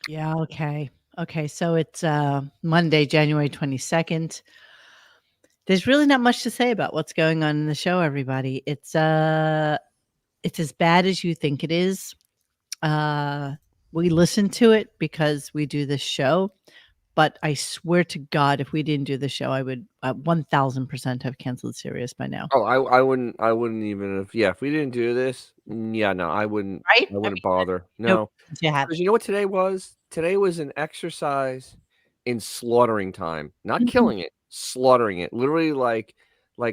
Yeah, okay. Okay, so it's Monday, January 22nd. There's really not much to say about what's going on in the show, everybody. It's as bad as you think it is. Uh we listen to it because we do this show, but I swear to God, if we didn't do the show, I would 1000% have canceled Sirius by now. Oh, I wouldn't even have. Yeah, if we didn't do this, yeah, no, I wouldn't. Right? I I wouldn't mean, bother. no No, reason to have because you know what today was? Today was an exercise in slaughtering time, not it. killing it, slaughtering it. Literally, like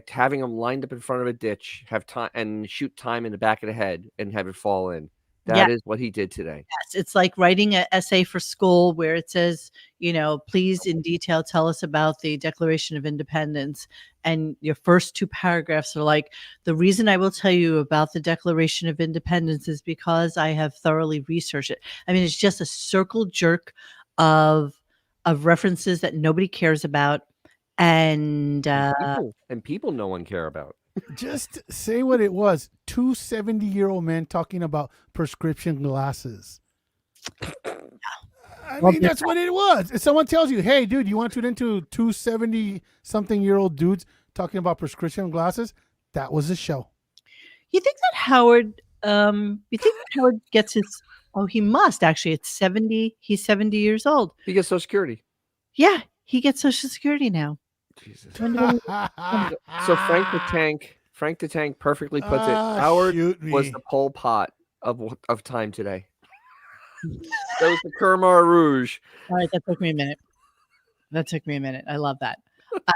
having them lined up in front of a ditch, have time and shoot time in the back of the head and have it fall in. Yeah. That is what he did today. Yes, it's like writing an essay for school where it says, please in detail tell us about the Declaration of Independence. And your first two paragraphs are like, the reason I will tell you about the Declaration of Independence is because I have thoroughly researched it. I mean, it's just a circle jerk of references that nobody cares about. And And people, no one care about. Just say what it was. Two 70-year-old men talking about prescription glasses. I mean, that's what it was. If someone tells you, hey, dude, you want to tune into two 70-something-year-old dudes talking about prescription glasses, that was the show. you think that Howard, gets his, he must actually, it's 70, he's 70 years old. He gets Social Security. Yeah, he gets Social Security now. Jesus. When did So Frank the Tank perfectly puts it. Howard was the Pol Pot of time today. That was the Khmer Rouge. All right, that took me a minute. I love that.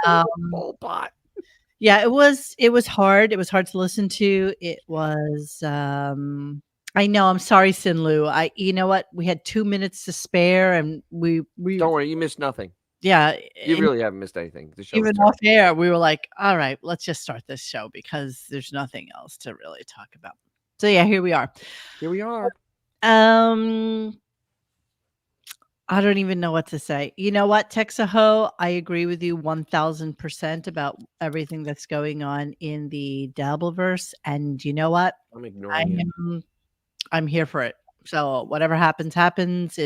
Pol Pot. Yeah, it was hard. It was hard to listen to. It was I know, I'm sorry, Sinlu. You know what? We had 2 minutes to spare and we Don't worry, you missed nothing. Yeah. You really haven't missed anything. The show even off air, we were like, all right, let's just start this show because there's nothing else to really talk about. So yeah, here we are. I don't even know what to say. You know what, Texaho? I agree with you 1000% about everything that's going on in the Dabbleverse. And you know what? I'm ignoring it. I'm here for it. So whatever happens, happens.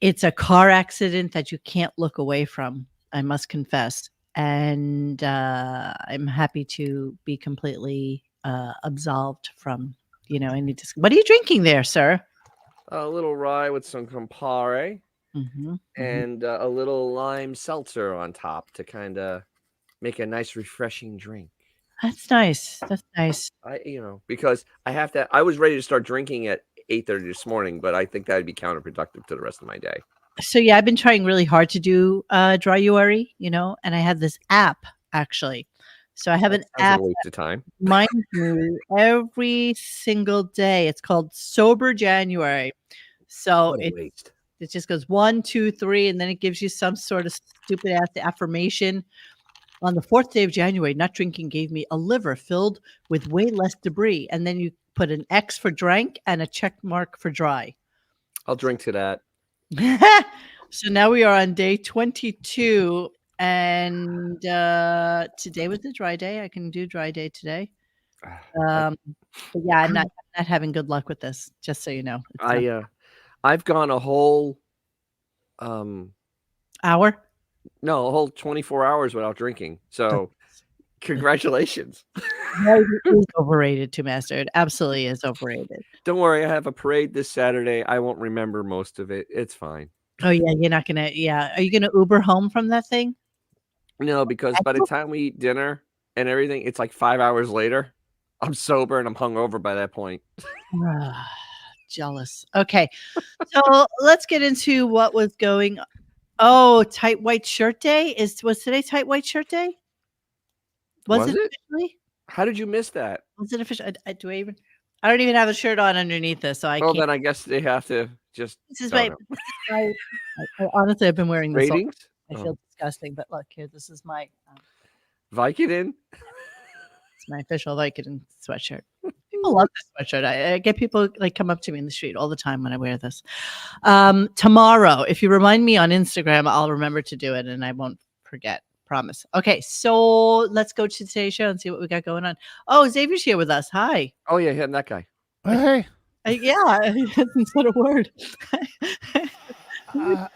It's a car accident that you can't look away from, I must confess. And I'm happy to be completely absolved from, any What are you drinking there, sir? A little rye with some Campari and a little lime seltzer on top to kind of make a nice, refreshing drink. That's nice. Because I was ready to start drinking at 8:30 this morning, but I think that would be counterproductive to the rest of my day. So yeah, I've been trying really hard to do dryuary, and I have this app actually. So I have an app a waste of time. Reminds me every single day. It's called Sober January. So it just goes 1, 2, 3, and then it gives you some sort of stupid ass affirmation. On the 4th day of January, not drinking gave me a liver filled with way less debris. And then you put an X for drank and a check mark for dry. I'll drink to that. So now we are on day 22. And today was the dry day. I can do dry day today. But yeah, I'm not having good luck with this, just so you know. I've gone a whole hour? No, a whole 24 hours without drinking. So congratulations. It is overrated, too, Master. It absolutely is overrated. Don't worry, I have a parade this Saturday. I won't remember most of it. It's fine. Oh yeah, you're not gonna. Yeah, are you gonna Uber home from that thing? No, because by the time we eat dinner and everything, it's like 5 hours later. I'm sober and I'm hungover by that point. Jealous. Okay, so let's get into what was going on. Oh, tight white shirt day was today. Tight white shirt day. Was it officially? How did you miss that? Was it official? I don't even have a shirt on underneath this, so I can't. Then I guess they have to just. This is honestly, I've been wearing this. Ratings? I feel disgusting, but look here. This is my Vicodin. It's my official Vicodin sweatshirt. People love this sweatshirt. I get people come up to me in the street all the time when I wear this. Tomorrow, if you remind me on Instagram, I'll remember to do it and I won't forget. Promise. Okay, so let's go to today's show and see what we got going on. Oh, Xavier's here with us. Hi. Oh, yeah, that guy. Hey. Yeah, he hasn't said a word.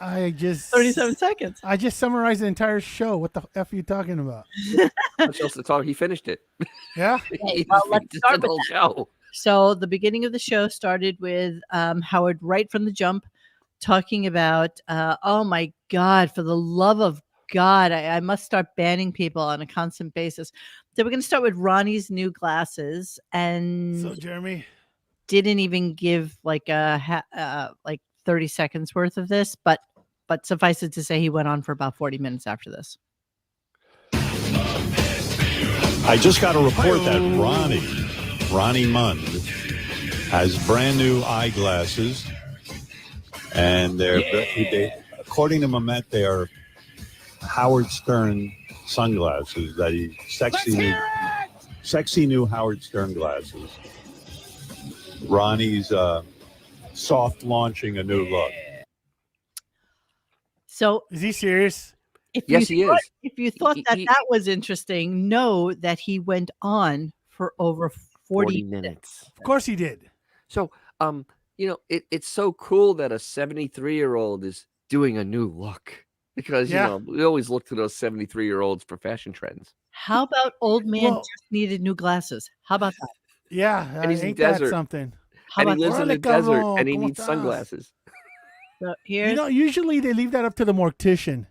I just 37 seconds. I just summarized the entire show. What the F are you talking about? Much else to talk. He finished it. Yeah. Okay, well, let's start with the whole show. So the beginning of the show started with Howard right from the jump talking about, oh my God, for the love of God, I must start banning people on a constant basis. So we're going to start with Ronnie's new glasses, and So Jeremy didn't even give like 30 seconds worth of this, but suffice it to say, he went on for about 40 minutes after this. I just got a report that Ronnie Mund has brand new eyeglasses, and they, according to Mamet, they are Howard Stern sunglasses. That sexy new Howard Stern glasses. Ronnie's soft launching a new look. So is he serious? Yes, he is. If you thought that was interesting, know that he went on for over 40 minutes. Of course he did. So, it's so cool that a 73-year-old is doing a new look, because we always look to those 73-year-olds for fashion trends. How about old man just needed new glasses? How about that? Yeah, and he's in ain't the desert. That something? And he lives in the desert, and he needs sunglasses. So usually they leave that up to the mortician.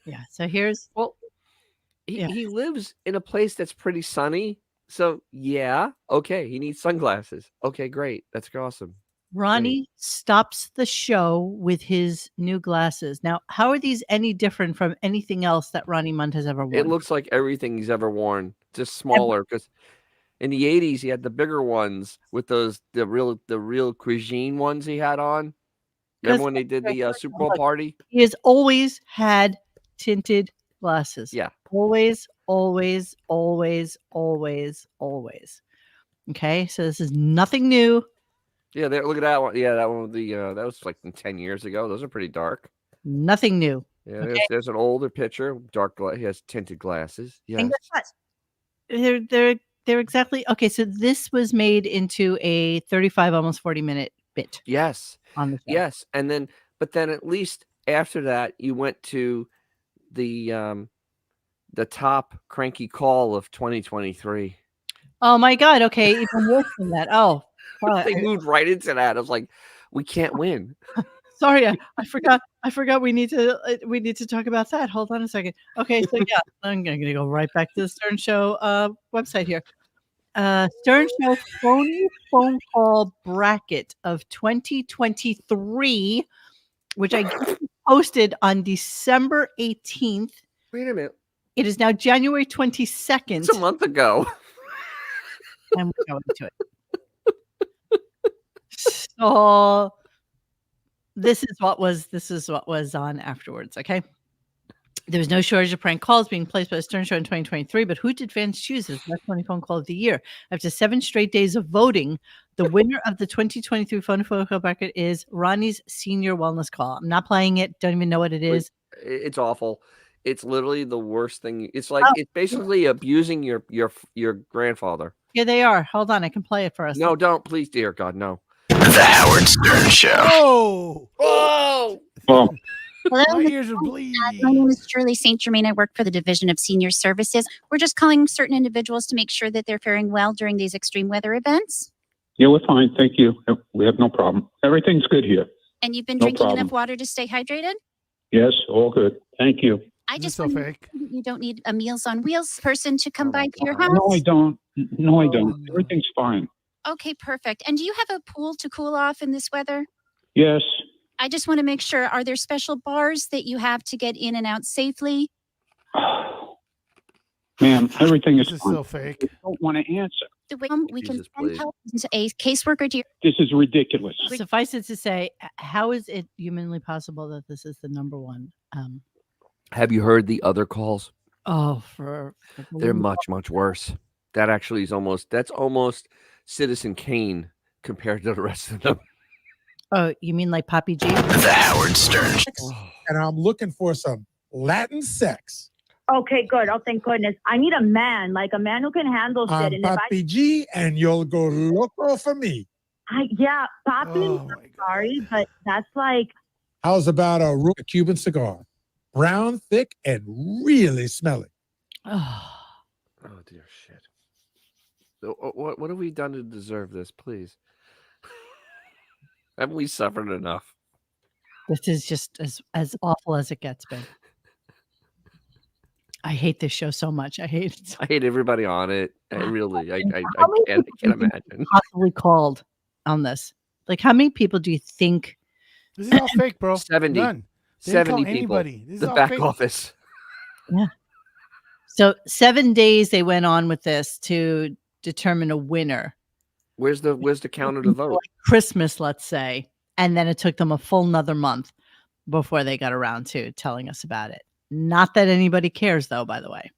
Yeah. So here's he lives in a place that's pretty sunny. So okay, he needs sunglasses. Okay, great. That's awesome. Ronnie stops the show with his new glasses. Now, how are these any different from anything else that Ronnie Mund has ever worn? It looks like everything he's ever worn, just smaller. Because in the 80s, he had the bigger ones with the real cuisine ones he had on. Remember when they did the Super Bowl party? He has always had tinted glasses. Yeah. Always, always, always, always, always. Okay, so this is nothing new. Yeah, look at that one. Yeah, that one. That was like 10 years ago. Those are pretty dark. Nothing new. Yeah, okay. there's an older picture. He has tinted glasses. Yeah. And guess what? They're exactly okay. So this was made into a 35, almost 40-minute bit. Yes. On the show. Yes, but then at least after that, you went to the top cranky call of 2023. Oh my God! Okay, even worse than that. Oh, they moved right into that. I was like, we can't win. Sorry, I forgot. We need to talk about that. Hold on a second. Okay, so yeah, I'm gonna go right back to the Stern Show website here. Stern Show Phony phone call bracket of 2023, which I posted on December 18th. Wait a minute. It is now January 22nd. It's a month ago. And we're going to it. So this is what was on afterwards. Okay. There was no shortage of prank calls being placed by the Stern Show in 2023, but who did fans choose as best funny phone call of the year? After 7 straight days of voting, the winner of the 2023 Funny Phone Call bracket is Ronnie's Senior Wellness Call. I'm not playing it. Don't even know what it is. It's awful. It's literally the worst thing. It's like it's basically abusing your grandfather. Yeah, they are. Hold on, I can play it for us. No, don't, please, dear God, no. The Howard Stern Show. Whoa! Hello, my ears are bleeding. My name is Shirley St. Germain. I work for the Division of Senior Services. We're just calling certain individuals to make sure that they're faring well during these extreme weather events. Yeah, we're fine. Thank you. We have no problem. Everything's good here. And you've been drinking enough water to stay hydrated? Yes, all good. Thank you. I just so fake. You don't need a Meals on Wheels person to come by to your house? No, I don't. No, I don't. Everything's fine. Okay, perfect. And do you have a pool to cool off in this weather? Yes. I just want to make sure, are there special bars that you have to get in and out safely? Ma'am, everything is This is fine. so fake. I don't want to answer. The way we can Jesus, send please. help to a caseworker to your... This is ridiculous. Suffice it to say, how is it humanly possible that this is the number one? Have you heard the other calls? Oh, They're much, much worse. That actually is almost Citizen Kane compared to the rest of them. Oh, you mean like Poppy G? The Howard Stern Show. And I'm looking for some Latin sex. Okay, good. Oh, thank goodness. I need a man, like a man who can handle shit. I'm And if Papi G, and you'll go loco for me. yeah, Papi, Oh, I'm my God. sorry, but that's like, How's about a Cuban cigar? Brown, thick, and really smelly. Oh, Oh dear shit. What have we done to deserve this, please? Haven't we suffered enough? this is just as awful as it gets, babe. I hate this show so much. I hate it. I hate everybody on it. I really, I How many can't people do you imagine. possibly called on this? Like, how many people do you think? This is all fake, bro. 70. None. They didn't call 70 people. anybody. This is The all back fake. office. Yeah. So 7 days they went on with this to determine a winner. Where's the counter to vote? Like Christmas, let's say, and then it took them a full another month before they got around to telling us about it. Not that anybody cares, though. By the way,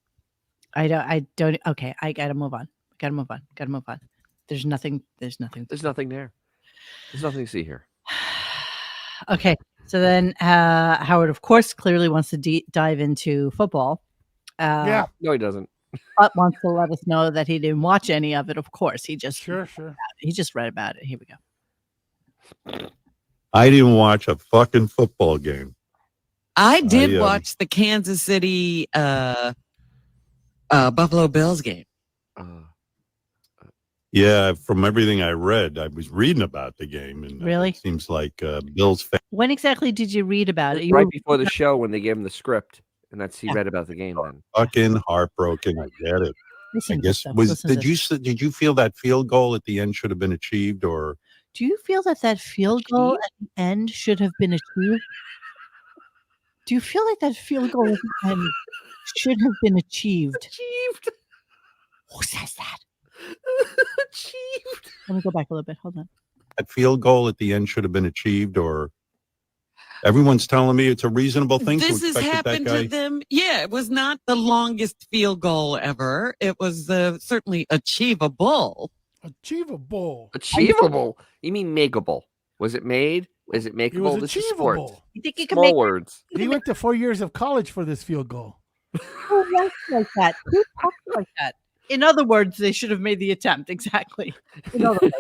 I don't. Okay, I gotta move on. Gotta move on. There's nothing. There's nothing there. There's nothing to see here. Okay, so then Howard, of course, clearly wants to dive into football. Yeah. No, he doesn't. But wants to let us know that he didn't watch any of it. Of course, he just Sure. he just read about it. Here we go. I didn't watch a fucking football game. I did watch the Kansas City Buffalo Bills game. Yeah, from everything I read, I was reading about the game, and Really? it seems like Bills fans. When exactly did you read about it? You Right were- before the show when they gave him the script, and he read about the game then. Fucking heartbroken. I get it. Listen I to guess this, was listen to did you feel that field goal at the end should have been achieved, or Do you feel that field goal at the end should have been achieved? Do you feel like that field goal at the end should have been achieved? Achieved. Who says that? Achieved. Let me go back a little bit. Hold on. that field goal at the end should have been achieved, or everyone's telling me it's a reasonable thing This to has expect that happened guy. to them. Yeah, it was not the longest field goal ever. It was certainly achievable. Achievable. Achievable. You mean makeable? Was it made? Is it It makeable? was This is sport. achievable. You think you can Small make words. He went to 4 years of college for this field goal. Who writes like that? Who talks like that? In other words, they should have made the attempt. Exactly. In other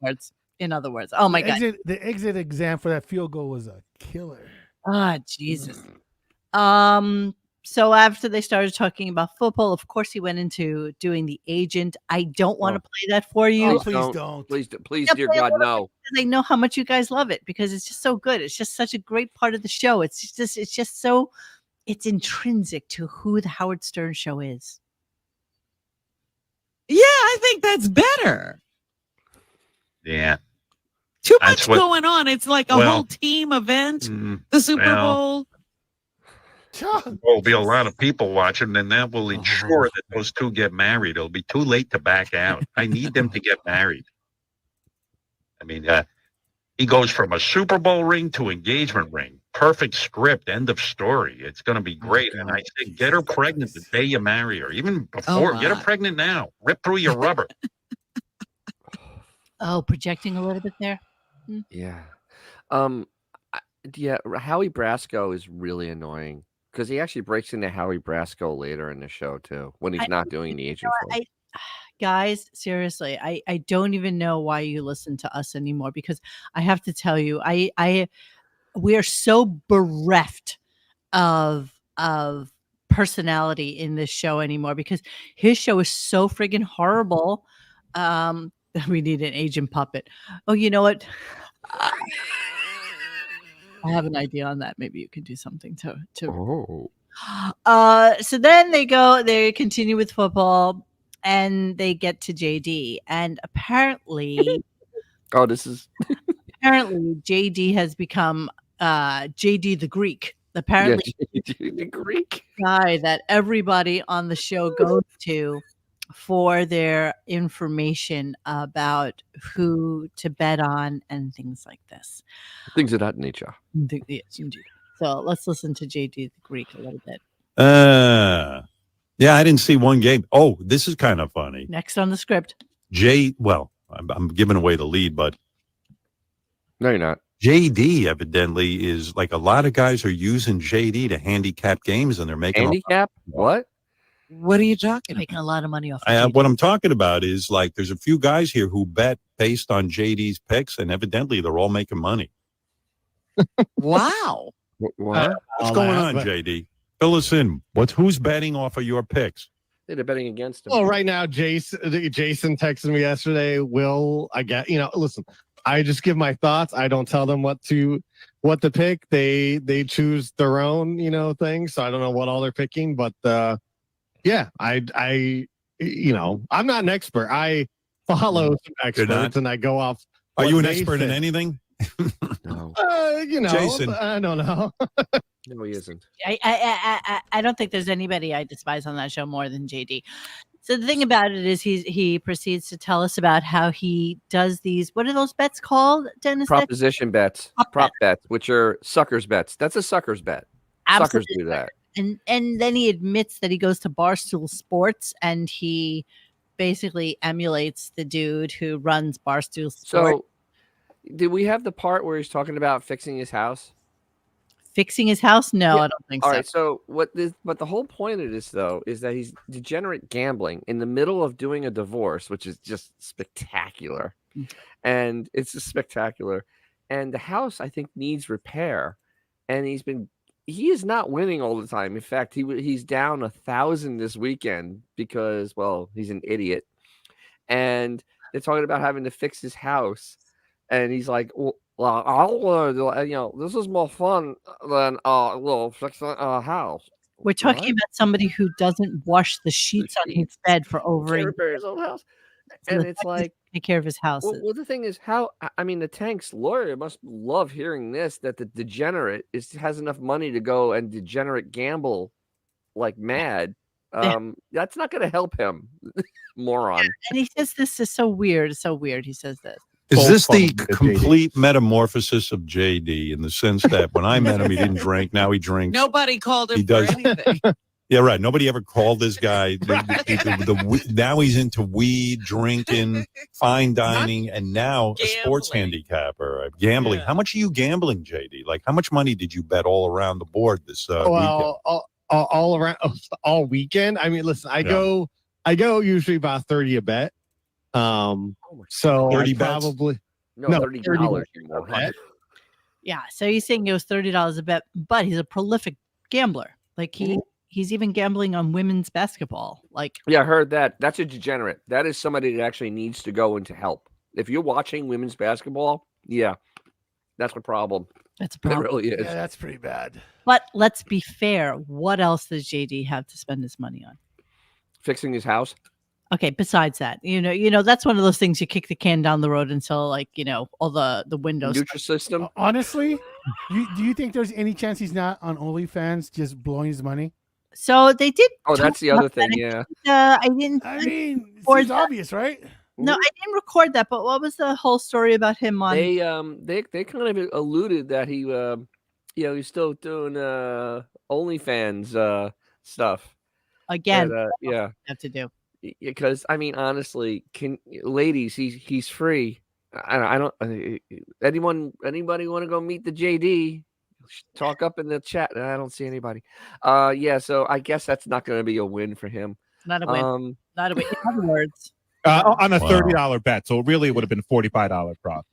words. In other words. Oh my God. The exit exam for that field goal was a killer. Ah, Jesus. So after they started talking about football, of course, he went into doing the agent. I don't want to play that for you. Oh, please don't. Please, dear God, no. Because I know how much you guys love it because it's just so good. It's just such a great part of the show. It's just so, it's intrinsic to who the Howard Stern Show is. Yeah, I think that's better. Yeah. Too That's much what- going on. It's like a well, whole team event. Mm, The Super well. Bowl. There'll be a lot of people watching, and that will ensure that those two get married. It'll be too late to back out. I need them to get married. I mean, he goes from a Super Bowl ring to engagement ring. Perfect script. End of story. It's going to be great. And I say, get her pregnant the day you marry her. Even before, get her my. pregnant now. Rip through your rubber. Oh, projecting a little bit there. Yeah. Yeah, Howie Brasco is really annoying because he actually breaks into Howie Brasco later in the show too when he's not doing the agent film. Guys, seriously, I don't even know why you listen to us anymore because I have to tell you, we are so bereft of personality in this show anymore because his show is so friggin' horrible. We need an agent puppet. Oh, you know what? I have an idea on that. Maybe you could do something to. So then they continue with football and they get to JD. And apparently, apparently JD has become JD the Greek. Apparently, JD the Greek guy that everybody on the show goes to for their information about who to bet on and things like this. Things of that nature. Yes, indeed. So let's listen to JD the Greek a little bit. Yeah, I didn't see one game. Oh, this is kind of funny. Next on the script. Well, I'm giving away the lead, but no, you're not. JD evidently is like a lot of guys are using JD to handicap games, and they're making Handicap? What? What are you talking about? Making a lot of money off of what I'm talking about is like there's a few guys here who bet based on JD's picks, and evidently they're all making money. Wow. What? What's going on, JD? Fill us in. Who's betting off of your picks? They're betting against him. Oh, right now, Jason texted me yesterday. Listen, I just give my thoughts. I don't tell them what to pick. They choose their own, thing. So I don't know what all they're picking, but yeah, I'm not an expert. I follow some experts and I go off. Are you an expert in anything? No. Jason. I don't know. No, he isn't. I don't think there's anybody I despise on that show more than JD. So the thing about it is he proceeds to tell us about how he does these. What are those bets called, Dennis? Proposition bets, prop bets, which are suckers bets. That's a suckers bet. Absolutely. Suckers do that. And then he admits that he goes to Barstool Sports and he basically emulates the dude who runs Barstool Sports. So, did we have the part where he's talking about fixing his house? Fixing his house? No, Yeah. I don't think All so. right. So but the whole point of this though is that he's degenerate gambling in the middle of doing a divorce, which is just spectacular, and it's just spectacular. And the house I think needs repair, and he is not winning all the time. In fact, he's down 1,000 this weekend because he's an idiot, and they're talking about having to fix his house, and he's like, well, this is more fun than fixing a house. We're talking about somebody who doesn't wash the sheets on his bed for over a repair his own house, and it's like take care of his house. Well, the thing is, the Tank's lawyer must love hearing this, that the degenerate has enough money to go and degenerate gamble like mad. That's not going to help him, moron. And he says this is so weird. It's so weird. He says this. Is this the complete metamorphosis of JD in the sense that when I met him, he didn't drink. Now he drinks. Nobody called him He does. for anything. Yeah, right. Nobody ever called this guy. Now he's into weed, drinking, fine dining, and now a sports handicapper, gambling. Yeah. How much are you gambling, JD? Like, how much money did you bet all around the board this weekend? All around all weekend. I mean, listen, I go usually about 30 a bet. So 30 probably $30. Yeah. So he's saying it was $30 a bet, but he's a prolific gambler. Like he's even gambling on women's basketball. Like, yeah, I heard that. That's a degenerate. That is somebody that actually needs to go into help. If you're watching women's basketball, yeah, that's a problem. That's a problem. It really is. Yeah, that's pretty bad. But let's be fair. What else does JD have to spend his money on? Fixing his house. Okay, besides that, that's one of those things you kick the can down the road until all the windows. Nutrisystem. Honestly, do you think there's any chance he's not on OnlyFans just blowing his money? So they did. Oh, that's the other thing. Yeah. I didn't. I mean, record it's that. obvious, right? No, I didn't record that. But what was the whole story about him on? They kind of alluded that he he's still doing OnlyFans stuff Again. Yeah. Have to do. Because honestly, ladies, he's free. I don't. Anybody want to go meet the JD? Talk up in the chat. I don't see anybody. Yeah. So I guess that's not going to be a win for him. Not a win. Not a win. In other words, on a $30 bet, so really it would have been $45 profit.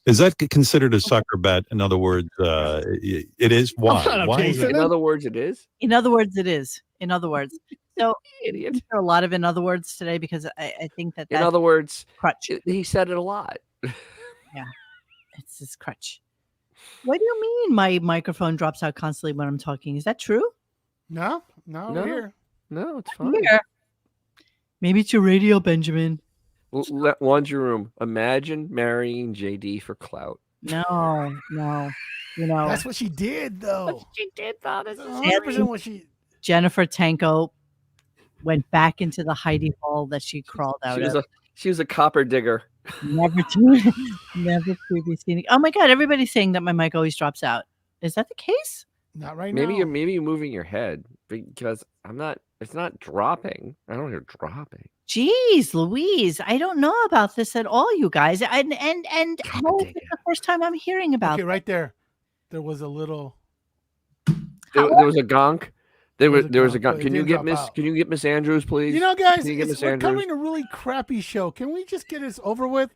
Is that considered a sucker bet? In other words, it is. Why? Why is it? In other words, it is. In other words, it is. In other words, so Idiot. there are a lot of in other words today because I think that. In other words, crutch. He said it a lot. Yeah, it's his crutch. What do you mean my microphone drops out constantly when I'm talking? Is that true? No, here. No, it's fine. Here. Maybe it's your radio, Benjamin. Laundry room. Imagine marrying JD for clout. No. That's what she did, though. She did, though. That's 100% what she. Jennifer Tanko went back into the hidey hole that she crawled out of. She was a copper digger. Never to be seen. Oh my God! Everybody's saying that my mic always drops out. Is that the case? Not right Maybe now. you're moving your head because I'm not. It's not dropping. I don't hear dropping. Jeez, Louise, I don't know about this at all, you guys. And how is this the first time I'm hearing about Okay, this? right there. There was a little. There was a gonk. There was a gonk, gonk. Can you get Miss Andrews, please? You know, guys, Can you get Miss we're Andrews? covering a really crappy show. Can we just get this over with?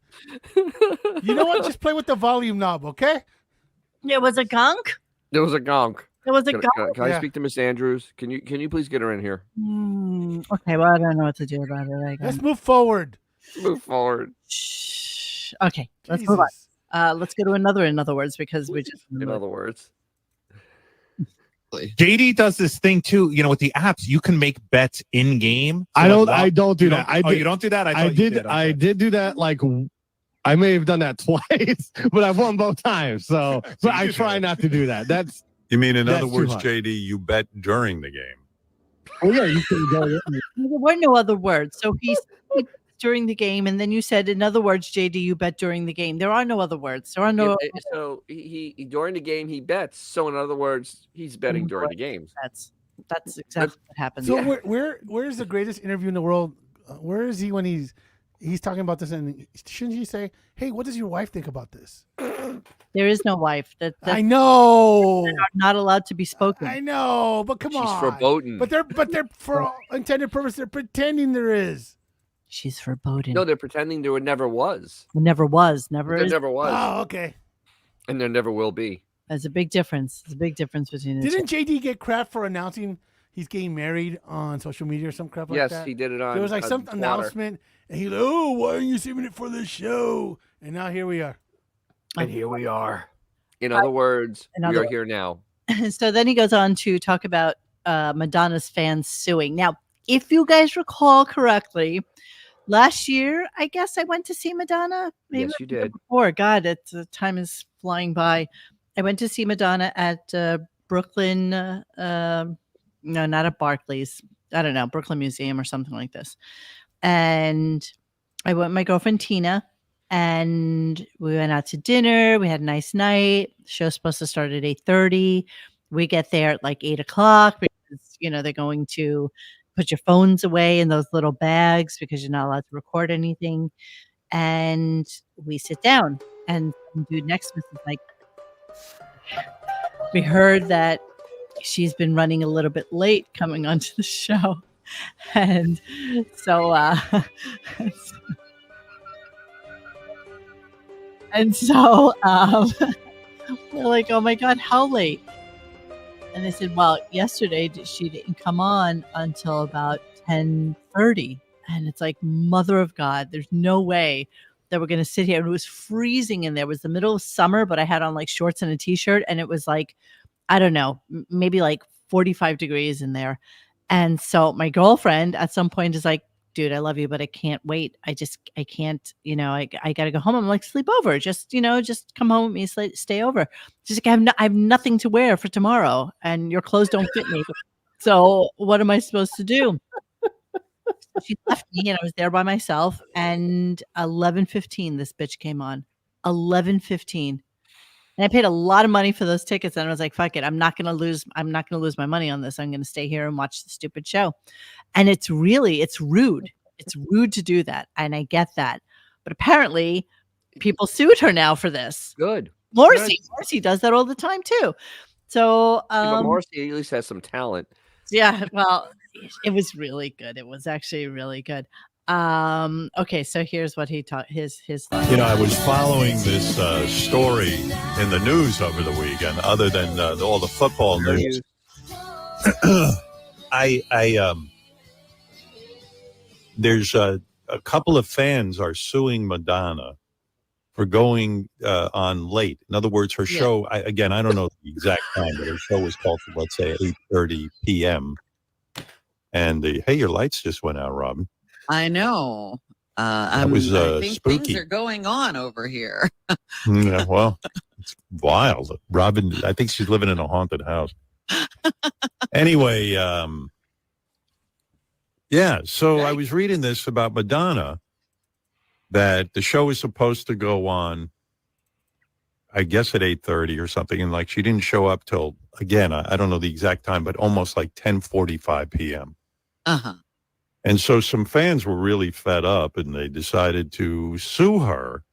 You know what? Just play with the volume knob, okay? There was a gunk? There was a gonk. There was a Can gonk? I speak to Miss Andrews? Can you please get her in here? Okay, well, I don't know what to do about it. Let's move forward. Move forward. Okay, let's move on. Let's go to another, in other words, because we just. In other words. JD does this thing too, with the apps. You can make bets in game. I don't do that. You don't do that? I did do that. Like, I may have done that twice, but I've won both times. So I try not to do that. That's. You mean, in that's other too words, hard. JD, you bet during the game? Oh yeah, you can go. There were no other words. So he said during the game, and then you said, in other words, JD, you bet during the game. There are no other words. There are no. So he during the game he bets. So in other words, he's betting during the games. That's exactly what happens. So where's the greatest interview in the world? Where is he when he's talking about this? And shouldn't he say, "Hey, what does your wife think about this?" There is no wife. I know. That are not allowed to be spoken. I know, but come on. She's verboten. But they're for all intended purpose. They're pretending there is. She's verboten. No, they're pretending there never was. Never was. Never There is. never was. Oh, okay. And there never will be. There's a big difference. There's a big difference between the Didn't two. JD get crap for announcing he's getting married on social media or some crap like that? Yes, he did it on. There was like some Twitter. announcement, and he like, "Oh, why aren't you saving it for the show?" And now here we are. And here we are. In other words, we are here now. So then he goes on to talk about Madonna's fans suing. Now, if you guys recall correctly, last year, I guess I went to see Madonna. Maybe Yes, you did. Before, God, the time is flying by. I went to see Madonna at Brooklyn. No, not at Barclays. I don't know, Brooklyn Museum or something like this. And I went with my girlfriend Tina, and we went out to dinner. We had a nice night. The show's supposed to start at 8:30. We get there at like 8 o'clock because they're going to put your phones away in those little bags because you're not allowed to record anything. And we sit down, and some dude next to us is like, we heard that she's been running a little bit late coming onto the show. And so we're like, oh my God, how late? And they said, well, yesterday she didn't come on until about 10:30. And it's like, mother of God, there's no way that we're going to sit here. And it was freezing in there. It was the middle of summer, but I had on like shorts and a t-shirt. And it was like, I don't know, maybe like 45 degrees in there. And so my girlfriend at some point is like, dude, I love you, but I can't wait. I can't, I got to go home. I'm like, sleep over. Just come home with me, stay over. She's like, I have nothing to wear for tomorrow and your clothes don't fit me. So what am I supposed to do? So she left me and I was there by myself, and 11:15 this bitch came on. 11:15. And I paid a lot of money for those tickets, and I was like, fuck it. I'm not gonna lose my money on this. I'm gonna stay here and watch the stupid show. And it's rude. It's rude to do that. And I get that. But apparently people sued her now for this. Good. Morrissey does that all the time too. So But Morrissey at least has some talent. yeah, well, it was really good. It was actually really good. Okay, so here's what he taught his thoughts. I was following this story in the news over the weekend. Other than all the football news, there's a couple of fans are suing Madonna for going on late. In other words, her show. I don't know the exact time, but her show was called for, let's say, 8:30 p.m. And your lights just went out, Robin. I know. That was I think spooky. things are going on over here. Yeah, well, it's wild. Robin, I think she's living in a haunted house. Anyway, so I was reading this about Madonna, that the show is supposed to go on, I guess, at 8:30 or something, and like she didn't show up till again, I don't know the exact time, but almost like 10:45 p.m. Uh-huh. And so some fans were really fed up, and they decided to sue her.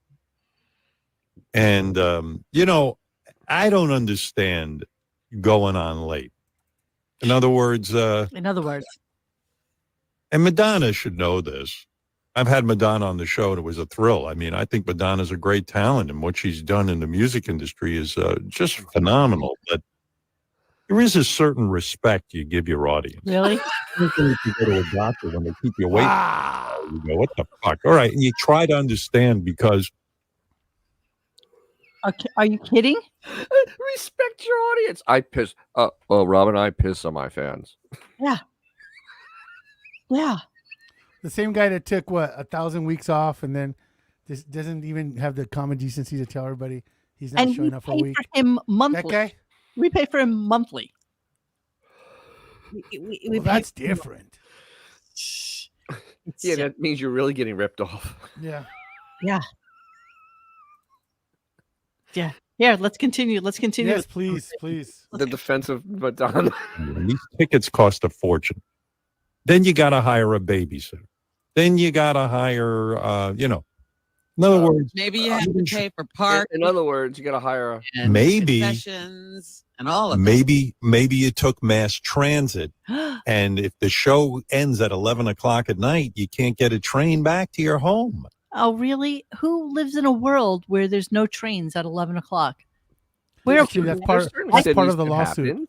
And, I don't understand going on late. In other words, In other words, and Madonna should know this. I've had Madonna on the show, and it was a thrill. I mean, I think Madonna's a great talent, and what she's done in the music industry is just phenomenal. But there is a certain respect you give your audience. really? If you go to a doctor when they keep you waiting, you go, what the fuck? All right. And you try to understand because Are you kidding? Respect your audience. I piss. Well, Robin, I piss on my fans. Yeah. Yeah. The same guy that took 1,000 weeks off and then this doesn't even have the common decency to tell everybody he's not And we showing up for a pay week. for him monthly. That guy? We pay for him monthly. We Well, pay that's for him. different. Yeah, that means you're really getting ripped off. Yeah. Yeah. Yeah. Yeah. Let's continue. Let's continue. Yes, please, please. The defense of Madonna. these tickets cost a fortune. Then you got to hire a babysitter. Then you got to hire, in other words, Maybe you have to pay for park In other words, you got to hire and maybe- concessions and all of that. maybe you took mass transit, and if the show ends at 11 o'clock at night, you can't get a train back to your home. Oh, really? Who lives in a world where there's no trains at 11 o'clock? Where? Actually, that's part of cities the that lawsuit. happened.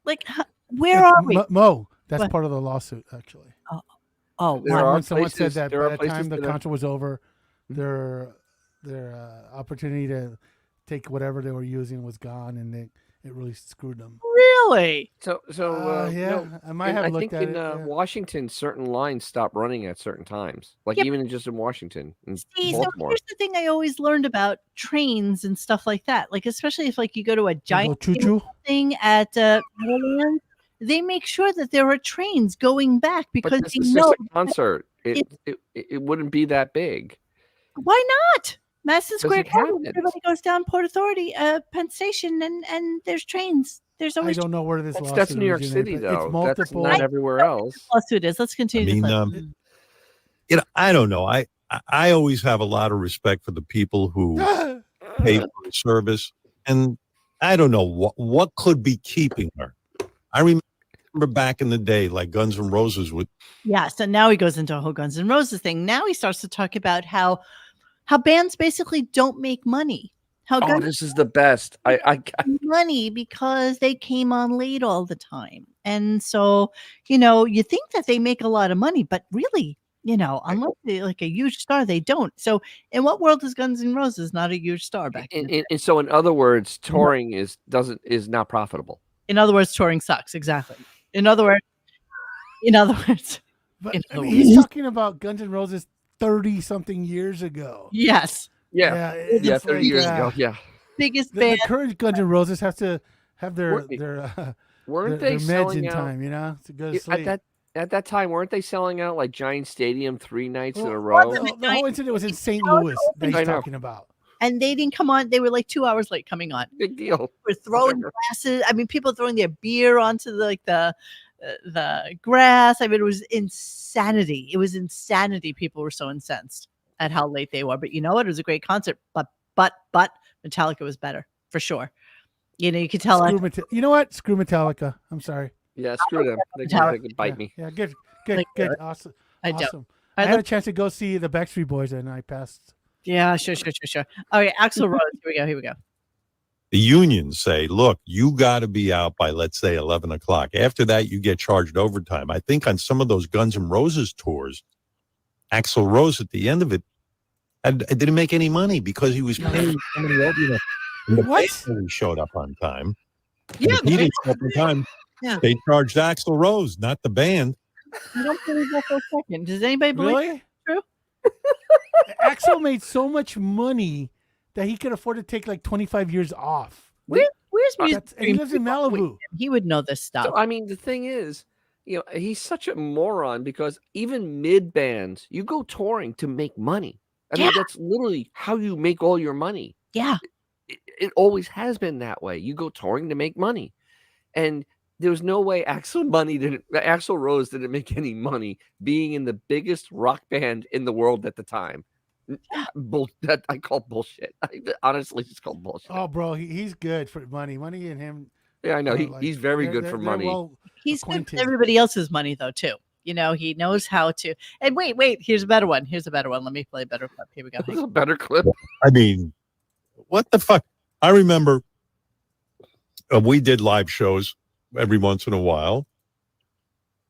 Like, where are we? Mo, that's What? part of the lawsuit, actually. Oh, There wow. are When someone places- said that there by are the places time the that are- contract was over, their opportunity to take whatever they were using was gone, and it really screwed them. Really? So Yeah, no, I might and have I looked think at in it. Yeah. Washington, certain lines stop running at certain times. Like Yep. even just in Washington, in See, so Baltimore. here's the thing I always learned about trains and stuff like that. Like, especially if like you go to a Go giant choo-choo. thing at Meadowlands, they make sure that there are trains going back But because this they is know. just a concert. It wouldn't be that big. Why not? Madison Square it Garden. happens. Everybody goes down Port Authority, Penn Station, and there's trains. There's I always don't know where this That's lawsuit New York originated, City, but though. It's multiple. That's not everywhere else. lawsuit is. Let's continue. I this mean, list. I don't know. I always have a lot of respect for the people who pay for the service, and I don't know what could be keeping her. I remember back in the day, like Guns N' Roses would. Yeah, so now he goes into a whole Guns N' Roses thing. Now he starts to talk about how bands basically don't make money. How Oh, Guns this is the best. I make money because they came on late all the time. And so, you think that they make a lot of money, but really, unless they're like a huge star, they don't. So in what world is Guns N' Roses not a huge star back then? and so in other words, touring is not profitable. In other words, touring sucks. Exactly. In other words, But In I other mean, he's words. talking about Guns N' Roses 30-something years ago. yes. Yeah, it's 30 like, years ago. Yeah, Biggest The band. current Guns N' Roses have to have their Weren't they meds selling in out time, to go to sleep. at that time? Weren't they selling out like Giant Stadium 3 nights in a Well, row? the whole incident was in St. Louis that I he's know. talking about. And they didn't come on. They were like 2 hours late coming on. Big deal. We're throwing Whatever. glasses. I mean, people throwing their beer onto the grass. I mean, it was insanity. It was insanity. People were so incensed at how late they were. But you know what? It was a great concert. But Metallica was better for sure. You could tell. You know what? Screw Metallica. I'm sorry. Yeah, screw them. They can bite me. Yeah, good. Like, Awesome. I don't. Awesome. I had a chance to go see the Backstreet Boys and I passed. Yeah, sure. Okay, Axl Rose. Here we go. The unions say, look, you got to be out by, let's say, 11 o'clock. After that, you get charged overtime. I think on some of those Guns N' Roses tours, Axl Rose at the end of it didn't make any money because he was paying somebody else. And the band only showed up on time. And Yeah, if he didn't show up on time. Yeah. They charged Axl Rose, not the band. I don't believe that for a second. Does anybody believe Really? that's true? Axl made so much money that he could afford to take like 25 years off. Where's music? And he lives in Malibu. He would know this stuff. So I mean, the thing is, he's such a moron because even mid bands, you go touring to make money. I mean, that's literally how you make all your money. Yeah. It always has been that way. You go touring to make money. And there was no way Axl Rose didn't make any money being in the biggest rock band in the world at the time. That I call bullshit. I honestly just call bullshit. Oh, bro, he's good for money. Money and him. Yeah, I know. He's very good for money. He's good for everybody else's money, though, too. You know, he knows how to. And wait, here's a better one. Let me play a better clip. Here we go. This is a better clip. I mean, what the fuck? I remember we did live shows every once in a while.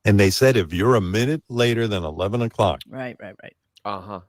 And they said, if you're a minute later than 11 o'clock. Right. Uh-huh.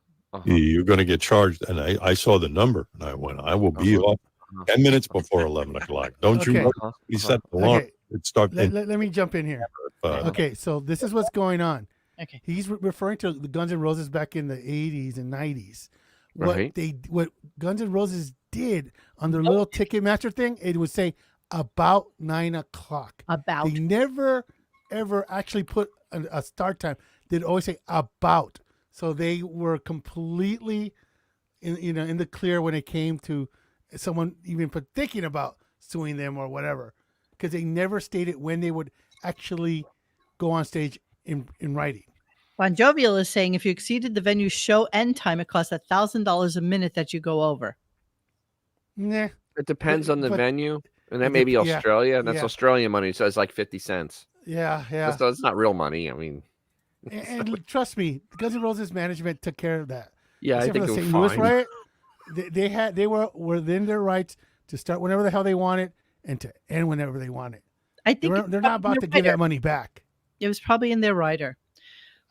You're going to get charged. And I saw the number. And I went, I will be off 10 minutes before 11 o'clock. Don't you? He set the alarm. Okay. Let me jump in here. Okay, so this is what's going on. Okay, he's referring to the Guns N' Roses back in the 80s and 90s. Right. What Guns N' Roses did on their little Ticketmaster thing, it would say about 9 o'clock. They never ever actually put a start time. They'd always say about. So they were completely in the clear when it came to someone even thinking about suing them or whatever, because they never stated when they would actually go on stage in writing. Bon Jovial is saying if you exceeded the venue's show end time, it costs $1,000 a minute that you go over. Nah. It depends on the venue, and that may be Australia, and that's Australian money, so it's like 50 cents. Yeah. So it's not real money. I mean, and trust me, Guns N' Roses management took care of that. Yeah, except I think for the it was St. Louis fine. riot. They were within their rights to start whenever the hell they wanted and to end whenever they wanted. I think they're not about to give that money back. It was probably in their rider.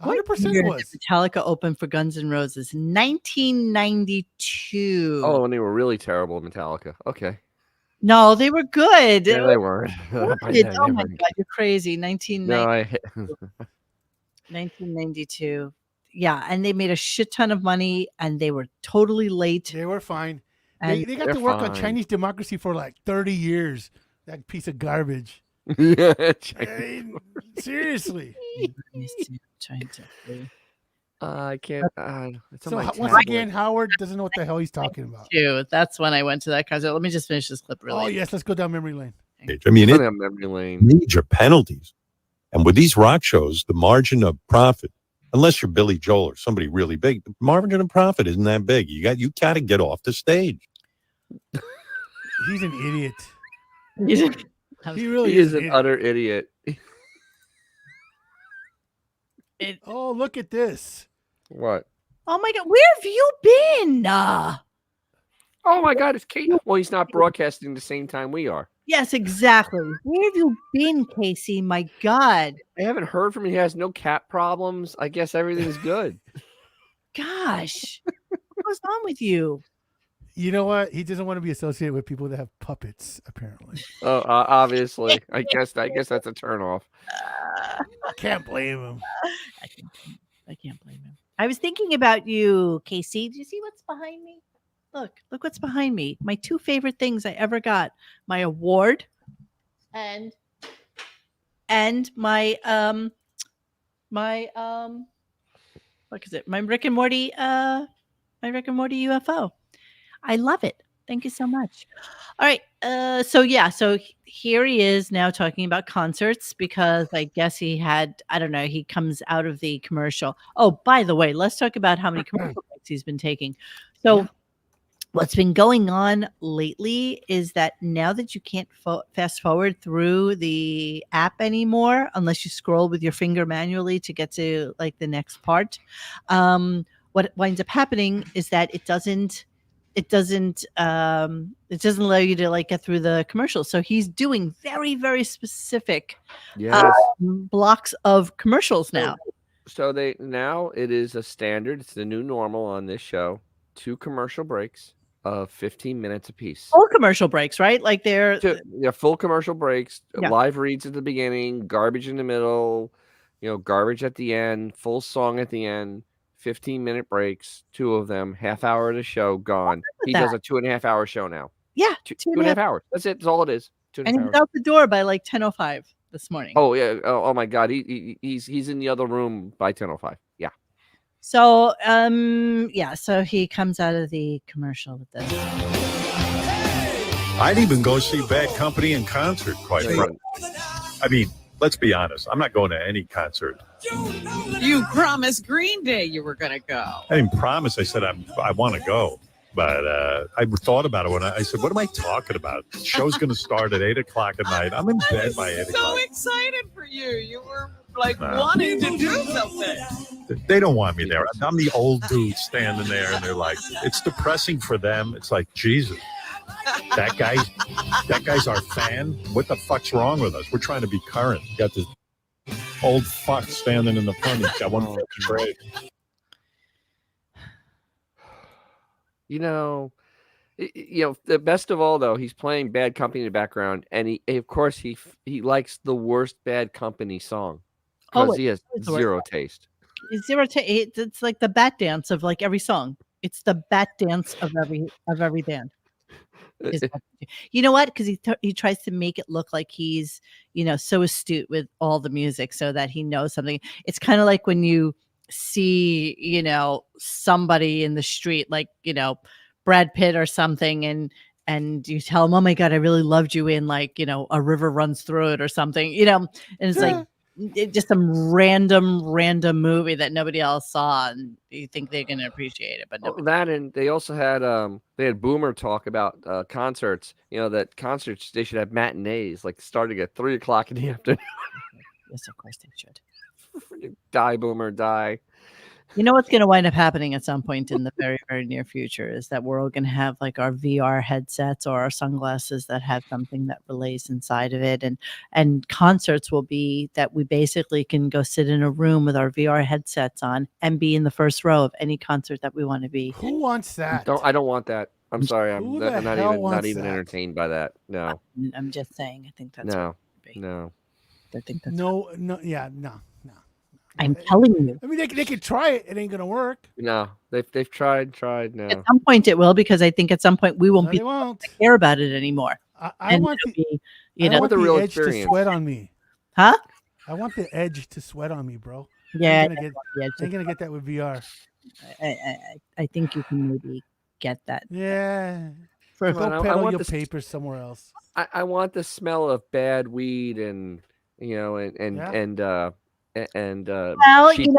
100% was. Metallica opened for Guns N' Roses 1992. Oh, and they were really terrible, Metallica. Okay. No, they were good. Yeah, they weren't. Oh my God, you're crazy. 1992. Yeah, and they made a shit ton of money, and they were totally late. They were fine. And they got to work on Chinese democracy for like 30 years. That piece of garbage. Seriously. I can't. So once again, Howard doesn't know what the hell he's talking about. That's when I went to that concert. Let me just finish this clip. Oh yes, let's go down memory lane. I mean, it's memory lane. Major penalties, and with these rock shows, the margin of profit, unless you're Billy Joel or somebody really big, the margin of profit isn't that big. You got to get off the stage. He's an idiot. He really is an utter idiot. Oh, look at this. What? Oh my God, where have you been? Oh my God, it's Kate. Well, he's not broadcasting the same time we are. Yes, exactly. Where have you been, Casey? My God. I haven't heard from him. He has no cat problems. I guess everything's good. Gosh, what goes on with you? You know what? He doesn't want to be associated with people that have puppets, apparently. Oh, obviously. I guess that's a turnoff. Can't blame him. I can't blame him. I was thinking about you, Casey. Do you see what's behind me? Look what's behind me. My two favorite things I ever got: my award and my what is it? My Rick and Morty UFO. I love it. Thank you so much. All right. So here he is now talking about concerts because I guess he comes out of the commercial. Oh, by the way, let's talk about how many commercial breaks he's been taking. So what's been going on lately is that now that you can't fast forward through the app anymore, unless you scroll with your finger manually to get to like the next part, what winds up happening is that it doesn't allow you to like get through the commercials. So he's doing very, very specific blocks of commercials now. So it is a standard. It's the new normal on this show. 2 commercial breaks of 15 minutes apiece. Full commercial breaks, right? Like they're full commercial breaks, live reads at the beginning, garbage in the middle, garbage at the end, full song at the end. 15-minute breaks, 2 of them, half hour of the show, gone. He does a 2.5-hour show now. Yeah, 2.5 hours. That's it. That's all it is. 2.5 and he's out the door by like 10:05 this morning. Oh yeah. Oh my God. He's in the other room by 10:05. Yeah. So so he comes out of the commercial with this. I'd even go see Bad Company in concert, quite frankly. I mean, let's be honest. I'm not going to any concert. You promised Green Day you were going to go. I didn't promise. I said I want to go. But I thought about it when I said, what am I talking about? The show's going to start at 8 o'clock at night. I'm in bed by 8 o'clock. So excited for you. You were like wanting to do something. They don't want me there. I'm the old dude standing there, and they're like, it's depressing for them. It's like, Jesus, that guy's our fan. What the fuck's wrong with us? We're trying to be current. You got this old fuck standing in the front. He's got one fucking trade. The best of all, though, he's playing Bad Company in the background, and he likes the worst Bad Company song because he has zero taste. Zero taste. It's like the bat dance of like every song. It's the bat dance of every band. You know what? Because he tries to make it look like he's so astute with all the music so that he knows something. It's kind of like when you see somebody in the street, like Brad Pitt or something, and you tell him, oh my God, I really loved you in like A River Runs Through It or something, and it's like just some random movie that nobody else saw, and you think they're going to appreciate it, but that. And they also had Boomer talk about concerts, that concerts, they should have matinees like starting at 3 o'clock in the afternoon. Yes, of course they should. Die, Boomer, die. You know what's going to wind up happening at some point in the very, very near future is that we're all going to have like our VR headsets or our sunglasses that have something that relays inside of it. And concerts will be that we basically can go sit in a room with our VR headsets on and be in the first row of any concert that we want to be. Who wants that? I don't want that. I'm sorry. I'm not even that? entertained by that. No. I'm just saying. I think that's no. I think that's no. I'm telling you. I mean, they could try it. It ain't gonna work. No, they've tried. No. At some point it will, because I think at some point we won't care about it anymore. I want the real edge experience to sweat on me. Huh? I want the edge to sweat on me, bro. Yeah, I'm gonna get that with VR. I think you can maybe get that. Yeah. Go peddle your papers somewhere else. I want the smell of bad weed and well, you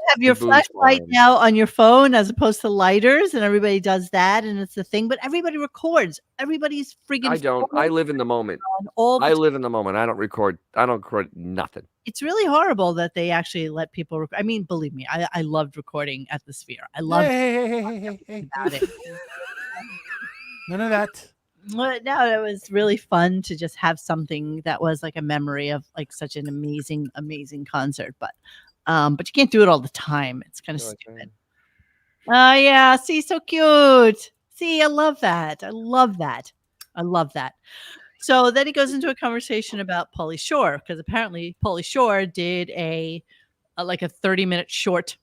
have your flashlight now on your phone as opposed to lighters, and everybody does that, and it's the thing. But everybody records. Everybody's freaking. I don't. I live in the moment. I live in the moment. I don't record nothing. It's really horrible that they actually let people. I mean, believe me, I loved recording at the Sphere. I loved it. None of that. Well, no, it was really fun to just have something that was like a memory of like such an amazing concert. But you can't do it all the time. It's kind of stupid. Oh yeah, see, so cute. See, I love that. So then he goes into a conversation about Paulie Shore, because apparently Paulie Shore did a 30-minute short.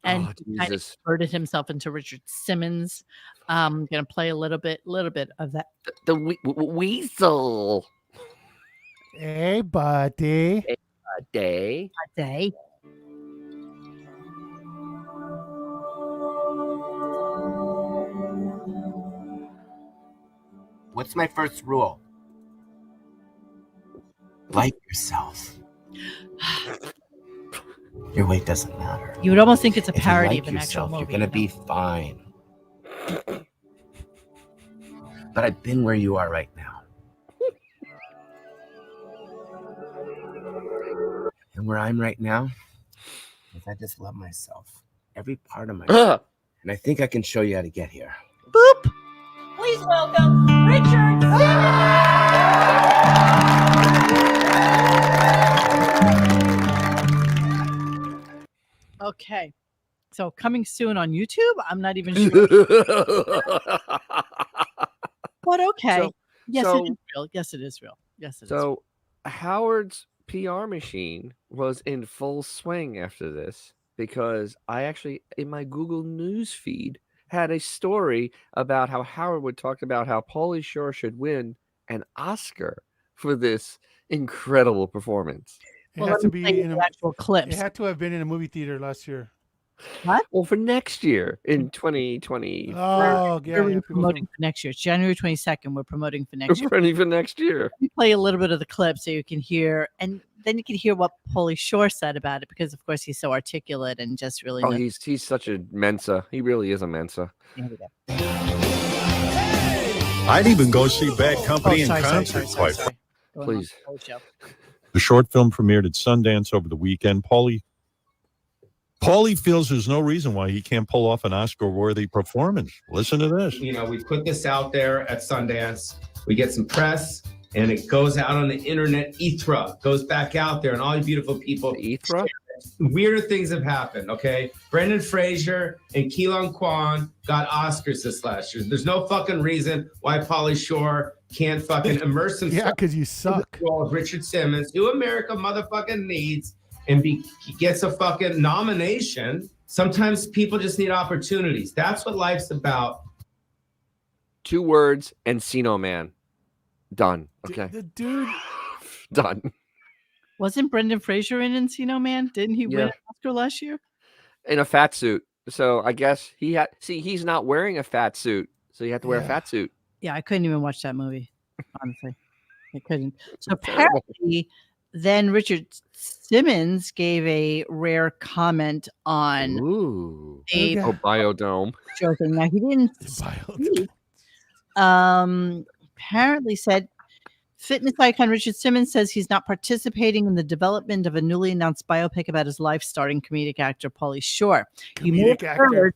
And he kind of converted himself into Richard Simmons. I'm gonna play a little bit of that. The weasel. Hey, buddy. Hey, buddy. What's my first rule? Like yourself. Your weight doesn't matter. You would almost think it's a parody of an actual movie. You're gonna be fine. But I've been where you are right now. And where I'm right now is I just love myself. Every part of myself. And I think I can show you how to get here. Boop. Please welcome Richard. Okay, so coming soon on YouTube. I'm not even sure. But okay. It is real. Yes, it is real. Yes, it is. So Howard's PR machine was in full swing after this, because I actually, in my Google News feed, had a story about how Howard would talk about how Paulie Shore should win an Oscar for this incredible performance. It has to be in an actual clip. It had to have been in a movie theater last year. What? Well, for next year in 2020. Oh, yeah, We're yeah. People promoting for next year. It's January 22nd. We're promoting for next We're year. ready for next year. Let me play a little bit of the clip so you can hear, and then you can hear what Paulie Shore said about it, because of course he's so articulate and just really. Oh, he's such a Mensa. He really is a Mensa. Here we go. I'd even go see Bad Company in sorry, concert. sorry. Please. The short film premiered at Sundance over the weekend. Paulie feels there's no reason why he can't pull off an Oscar-worthy performance. Listen to this. You know, we put this out there at Sundance. We get some press, and it goes out on the internet. Ethra goes back out there, and all you beautiful people. Ethra? Weirder things have happened, okay? Brendan Fraser and Keelan Kwan got Oscars this last year. There's no fucking reason why Paulie Shore can't fucking immerse himself. Yeah, because you suck. In the role of Richard Simmons, who America motherfucking needs, and he gets a fucking nomination. Sometimes people just need opportunities. That's what life's about. 2 words, Encino Man. Done. Okay. The dude. Done. Wasn't Brendan Fraser in Encino Man? Didn't he win an Oscar last year? In a fat suit. So I guess he's not wearing a fat suit. So you have to wear a fat suit. Yeah, I couldn't even watch that movie. Honestly, I couldn't. So apparently, then Richard Simmons gave a rare comment on a Biodome. joking. Now he didn't speak. Apparently said fitness icon Richard Simmons says he's not participating in the development of a newly announced biopic about his life starring comedic actor Paulie Shore. You may have heard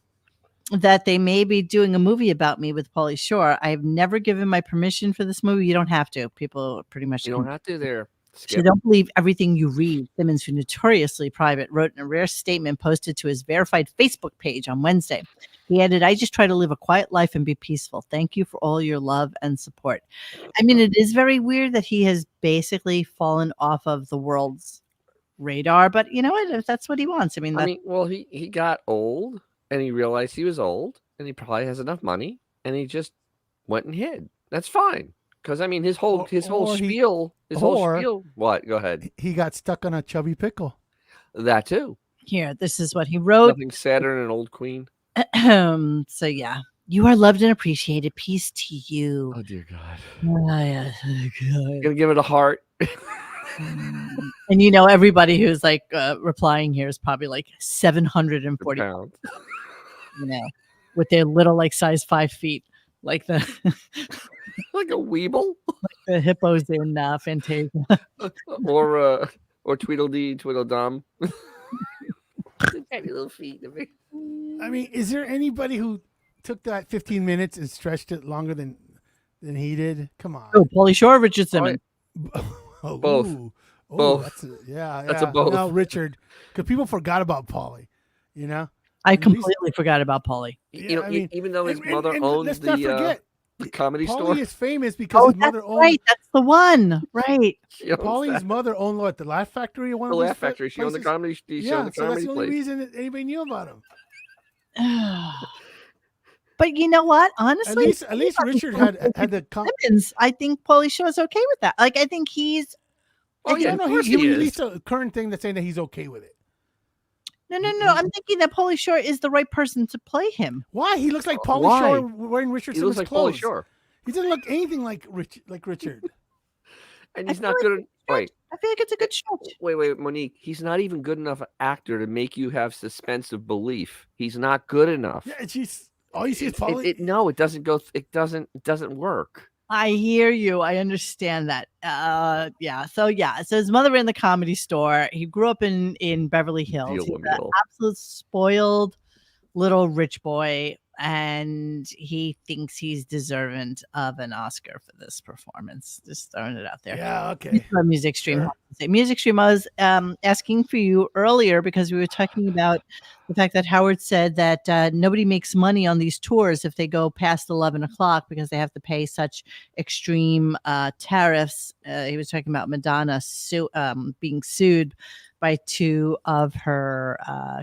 that they may be doing a movie about me with Paulie Shore. I have never given my permission for this movie. You don't have to. People pretty much. You don't have to there. So don't believe everything you read. Simmons, who notoriously private, wrote in a rare statement posted to his verified Facebook page on Wednesday. He added, "I just try to live a quiet life and be peaceful. Thank you for all your love and support." I mean, it is very weird that he has basically fallen off of the world's radar, but you know what? If that's what he wants. Well, he got old and he realized he was old and he probably has enough money and he just went and hid. That's fine. Because his whole spiel. What? Go ahead. He got stuck on a chubby pickle. That too. Here, this is what he wrote. Nothing sadder than an old queen. So yeah, you are loved and appreciated. Peace to you. Oh dear God. Gonna give it a heart. And everybody who's like replying here is probably like 740 pounds. With their little like size 5 feet, like the like a weeble, like the hippos in Fantasia, or Tweedledee, Tweedledum. Tiny little feet. Is there anybody who took that 15 minutes and stretched it longer than he did? Come on. Oh, Paulie Shore, Richard Simmons. Both. That's a both. No, Richard, because people forgot about Paulie. I completely forgot about Paulie. Even though his mother owned the comedy store. Paulie is famous because his mother owned. Right, that's the one. Right. Paulie's mother owned what? The Laugh Factory. The Laugh Factory. She owned the comedy. So that's the only reason that anybody knew about him. But you know what? Honestly, at least Richard had the Simmons. I think Paulie Shore's okay with that. Like, I think he's. He released a current thing that's saying that he's okay with it. No. I'm thinking that Paulie Shore is the right person to play him. Why? He looks like Paulie Shore wearing Richard Simmons clothes. Paulie Shore. He doesn't look anything like Richard. And he's not good. Wait. I feel like it's a good show. Wait, Monique. He's not even good enough an actor to make you have suspense of belief. He's not good enough. Yeah, all you see is Paulie. No, it doesn't go. It doesn't work. I hear you. I understand that. So his mother ran the comedy store. He grew up in Beverly Hills. He's an absolute spoiled little rich boy, and he thinks he's deserving of an Oscar for this performance. Just throwing it out there. Yeah, okay. Music Stream. Sure. Music Stream, I was asking for you earlier because we were talking about the fact that Howard said that nobody makes money on these tours if they go past 11 o'clock because they have to pay such extreme tariffs. He was talking about Madonna being sued by 2 of her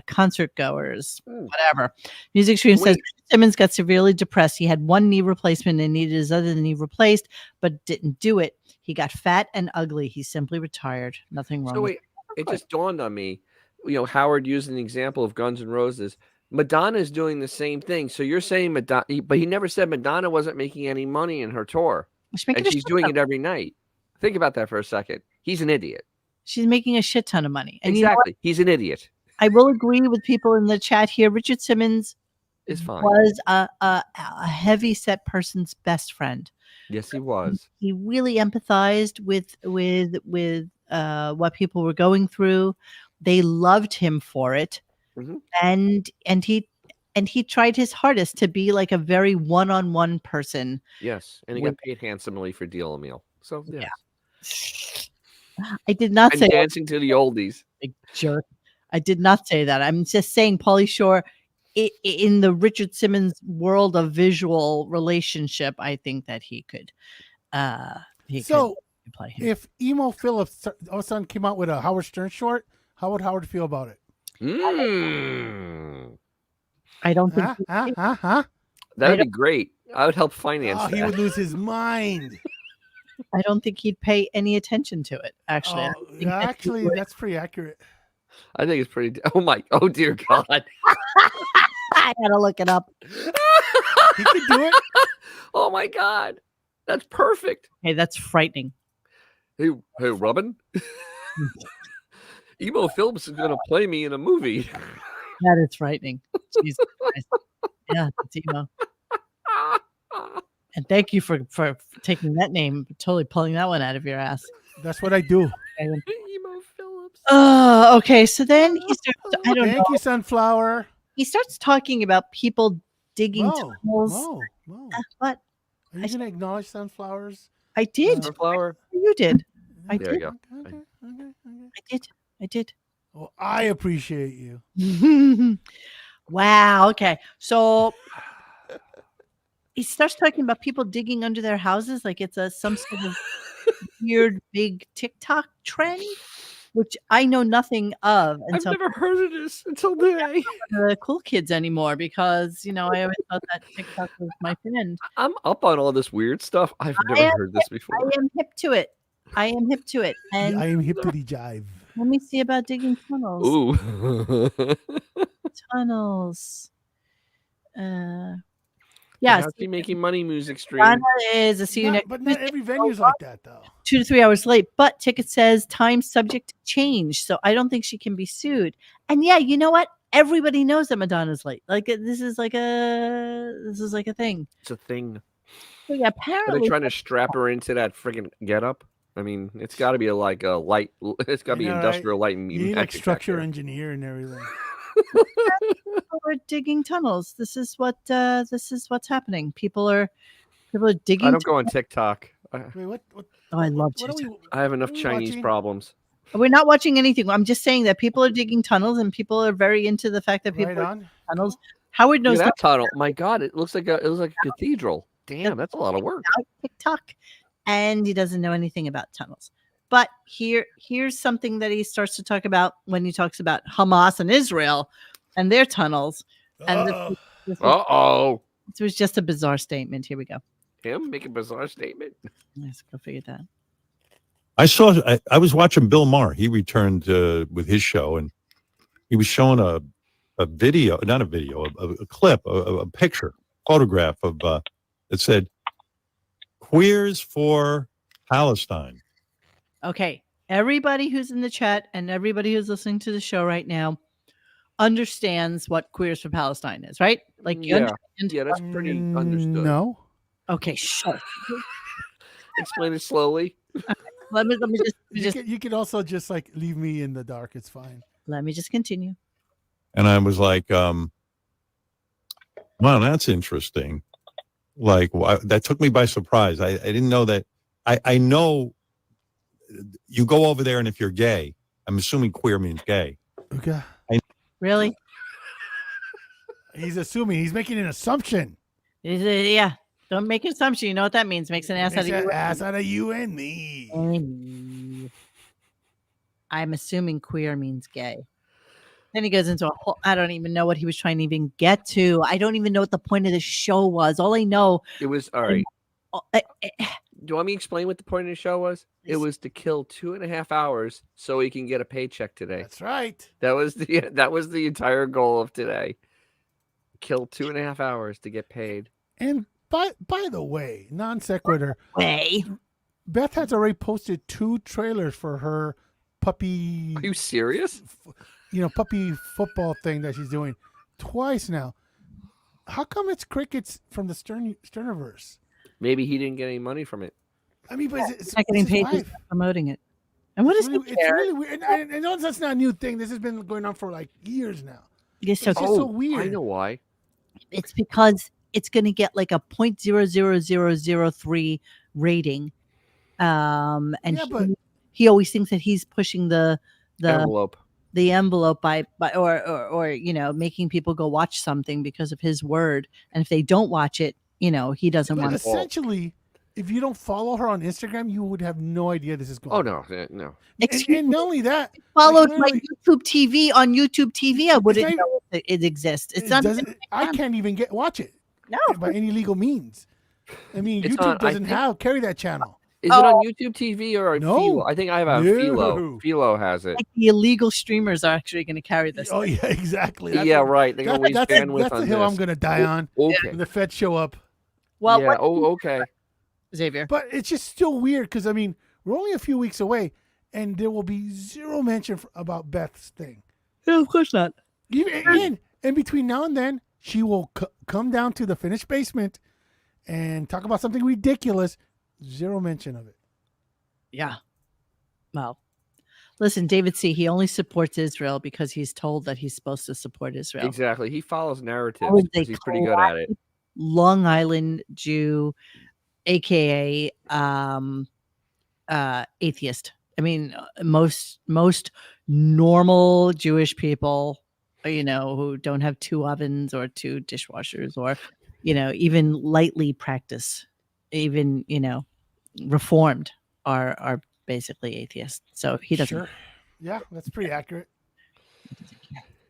concert goers, whatever. Music Stream says Simmons got severely depressed. He had 1 knee replacement and needed his other knee replaced, but didn't do it. He got fat and ugly. He simply retired. Nothing wrong. So wait, it just dawned on me. Howard used an example of Guns N' Roses. Madonna is doing the same thing. So you're saying Madonna, but he never said Madonna wasn't making any money in her tour, and she's doing it every night. Think about that for a second. He's an idiot. She's making a shit ton of money. And exactly. He's an idiot. I will agree with people in the chat here. Richard Simmons is fine. Was a heavy set person's best friend. Yes, he was. He really empathized with what people were going through. They loved him for it. Mm-hmm. And he tried his hardest to be like a very one-on-one person. Yes, and he got paid handsomely for Deal a Meal. So yes. Yeah. I did not say dancing to the oldies. Big jerk. I did not say that. I'm just saying Paulie Shore in the Richard Simmons world of visual relationship, I think that he could could play him. If Emo Phillips all of a sudden came out with a Howard Stern short, how would Howard feel about it? I don't think that would be great. I would help finance that. He would lose his mind. I don't think he'd pay any attention to it, actually. Actually, that's pretty accurate. I think it's pretty. Oh dear God! I gotta look it up. He could do it. Oh my God, that's perfect. Hey, that's frightening. Hey, Robin. Emo Phillips is gonna play me in a movie. That is frightening. Jesus Christ. Yeah, it's Emo. And thank you for taking that name, totally pulling that one out of your ass. That's what I do. Emo Phillips. Oh, okay. So then he starts. I don't know. Thank you, Sunflower. He starts talking about people digging tunnels. Whoa. What? Are you going to acknowledge Sunflowers? I did. Sunflower. You did. I there did. You go. I did. Well, I appreciate you. Wow. Okay. So he starts talking about people digging under their houses like it's some sort of weird big TikTok trend, which I know nothing of. And I've never heard of this until today. The cool kids anymore because I always thought that TikTok was my friend. I'm up on all this weird stuff. I've never heard this before. I am hip to it. And I am hip to the jive. Let me see about digging tunnels. Ooh. Tunnels. Yeah, how's he making money music stream? Donna is a see you next. But not every venue's like that, though. 2 to 3 hours late, but ticket says time subject to change, so I don't think she can be sued. And yeah, you know what? Everybody knows that Madonna's late. Like this is like a thing. It's a thing. So yeah, apparently are they trying to strap her into that friggin' getup? I mean, it's got to be like a light. It's got to be industrial light. You need like structure engineer and everything. We're digging tunnels. This is what's happening. People are digging. I don't go on TikTok. Wait, what? Oh, I love TikTok. I have enough Chinese problems. We're not watching anything. I'm just saying that people are digging tunnels, and people are very into the fact that people are digging tunnels. Howard knows that tunnel. My God, it looks like a cathedral. Damn, that's a lot of work. TikTok, and he doesn't know anything about tunnels. But here's something that he starts to talk about when he talks about Hamas and Israel and their tunnels. And this was just a bizarre statement. Here we go. Him make a bizarre statement. Let's go figure that. I was watching Bill Maher. He returned with his show, and he was showing a video, not a video, a clip, a picture, photograph of that said "Queers for Palestine." Okay, everybody who's in the chat and everybody who's listening to the show right now understands what Queers for Palestine is, right? Like, yeah, that's pretty understood. No. Okay, sure. Explain it slowly. Let me just. You can also just like leave me in the dark. It's fine. Let me just continue. And I was like, wow, that's interesting. Like, that took me by surprise. I didn't know that. I know you go over there, and if you're gay, I'm assuming queer means gay. Okay. Really? He's assuming. He's making an assumption. Yeah. Don't make an assumption. You know what that means. Makes an ass out of you. Ass out of you and me. I'm assuming queer means gay. Then he goes into a whole, I don't even know what he was trying to even get to. I don't even know what the point of the show was. All I know. It was, all right. you want me to explain what the point of the show was? It was to kill 2.5 hours so he can get a paycheck today. That's right. That was the entire goal of today. Kill 2.5 hours to get paid. And by the way, non sequitur. Way. Beth has already posted 2 trailers for her puppy. Are you serious? Puppy football thing that she's doing twice now. How come it's crickets from the Sterniverse? Maybe he didn't get any money from it. I mean, but it's not getting paid for promoting it. And what is it's really weird. And I know that's not a new thing. This has been going on for like years now. It's just so weird. I know why. It's because it's going to get like a 0.00003 rating. And he always thinks that he's pushing the envelope. The envelope by or making people go watch something because of his word. And if they don't watch it, he doesn't want to. Essentially, if you don't follow her on Instagram, you would have no idea this is going on. Oh, no. And not only that, followed my YouTube TV on YouTube TV, I wouldn't know it exists. It's not. I can't even watch it. No, by any legal means. I mean, It's YouTube on- doesn't carry that channel. Is it on YouTube TV or No. Philo? I think I have a Philo. Philo has it. Like the illegal streamers are actually going to carry this. Oh yeah, exactly. Right. They're going to waste bandwidth that's on the hill this. I'm going to die on. Okay. When the feds show up. Well, yeah. Okay. Xavier. But it's just still weird because I mean we're only a few weeks away, and there will be zero mention about Beth's thing. No, of course not. And between now and then, she will come down to the finished basement and talk about something ridiculous. Zero mention of it. Yeah. Well, listen, David C. He only supports Israel because he's told that he's supposed to support Israel. Exactly. He follows narratives was because a he's pretty good at it. Long Island Jew, aka atheist. I mean, most normal Jewish people, who don't have 2 ovens or 2 dishwashers, or even lightly practice, even reformed, are basically atheists. So he doesn't. Sure. Yeah, that's pretty accurate.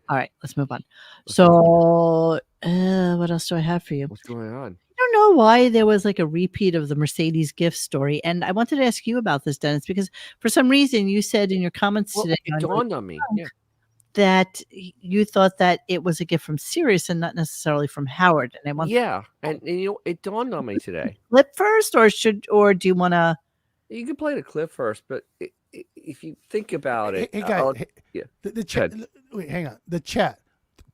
All right, let's move on. So, what else do I have for you? What's going on? I don't know why there was like a repeat of the Mercedes gift story. And I wanted to ask you about this, Dennis, because for some reason you said in your comments today it dawned on me. Yeah. that you thought that it was a gift from Sirius and not necessarily from Howard. And I want and it dawned on me today. clip first, or do you want to? You can play the clip first, but if you think about it, Hey, guys, yeah. The chat. Wait, hang on. The chat.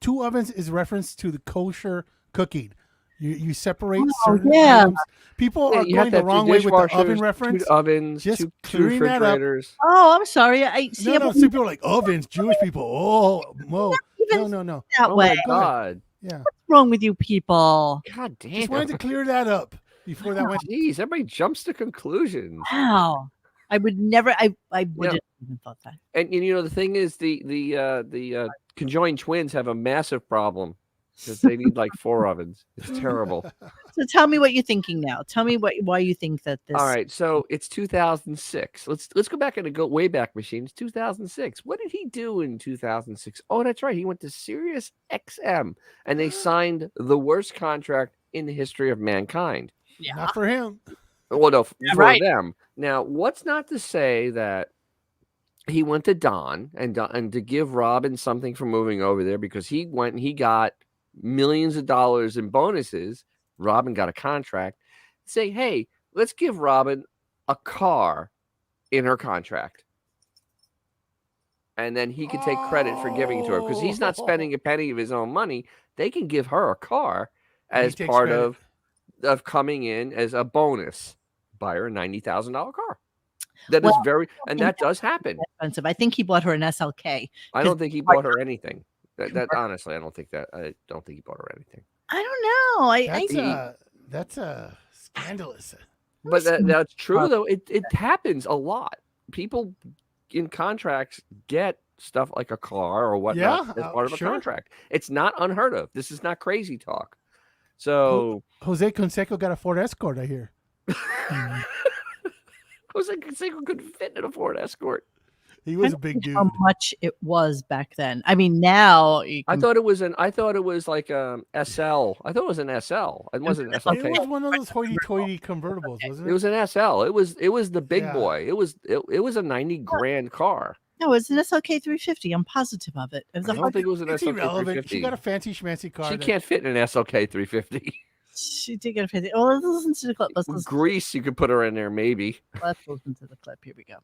2 ovens is reference to the kosher cooking. You separate certain items. People are you have going to the have wrong 2 way with the dishwashers, oven reference. 2 ovens, Just 2 clearing that up. refrigerators. Oh, I'm sorry. I see. No, some people are like ovens, Jewish people. Oh, whoa. No. That Oh way. my God. Yeah. What's wrong with you people? God damn. Just wanted to clear that up before that went. Jeez, everybody jumps to conclusions. Wow. I would never. I wouldn't even thought that. And the thing is, the conjoined twins have a massive problem because they need like 4 ovens. It's terrible. So tell me what you're thinking now. Tell me why you think that this. All right, so it's 2006. Let's go back and go way back machine. It's 2006. What did he do in 2006? Oh, that's right. He went to Sirius XM and they signed the worst contract in the history of mankind. Yeah. Not for him. Well, no, for right. them. Now, what's not to say that he went to Don and to give Robin something for moving over there because he went and he got millions of dollars in bonuses. Robin got a contract. Say, hey, let's give Robin a car in her contract. And then he can take credit for giving it to her because he's not spending a penny of his own money. They can give her a car as part of coming in as a bonus. Buy her a $90,000 car. That is and that does happen. Expensive. I think he bought her an SLK. I don't think he bought her anything. That honestly, I don't think he bought her anything. I don't know. That's scandalous. But that's true though. It happens a lot. People in contracts get stuff like a car or whatnot as part of a contract. It's not unheard of. This is not crazy talk. So Jose Canseco got a Ford Escort, I hear. Jose Canseco couldn't fit in a Ford Escort. He was a big dude. How much it was back then. I mean, now I thought it was like SL. I thought it was an SL. It wasn't SLK. It was one of those hoity-toity convertibles, wasn't it? It was an SL. It was the big boy. It was a 90 grand car. No, it's an SLK 350. I'm positive of it. It was I don't think it was an SLK 350. She got a fancy schmancy car. She can't fit in an SLK 350. She did get a fancy. Well, let's listen to the clip. With grease, you could put her in there, maybe. Let's listen to the clip. Here we go.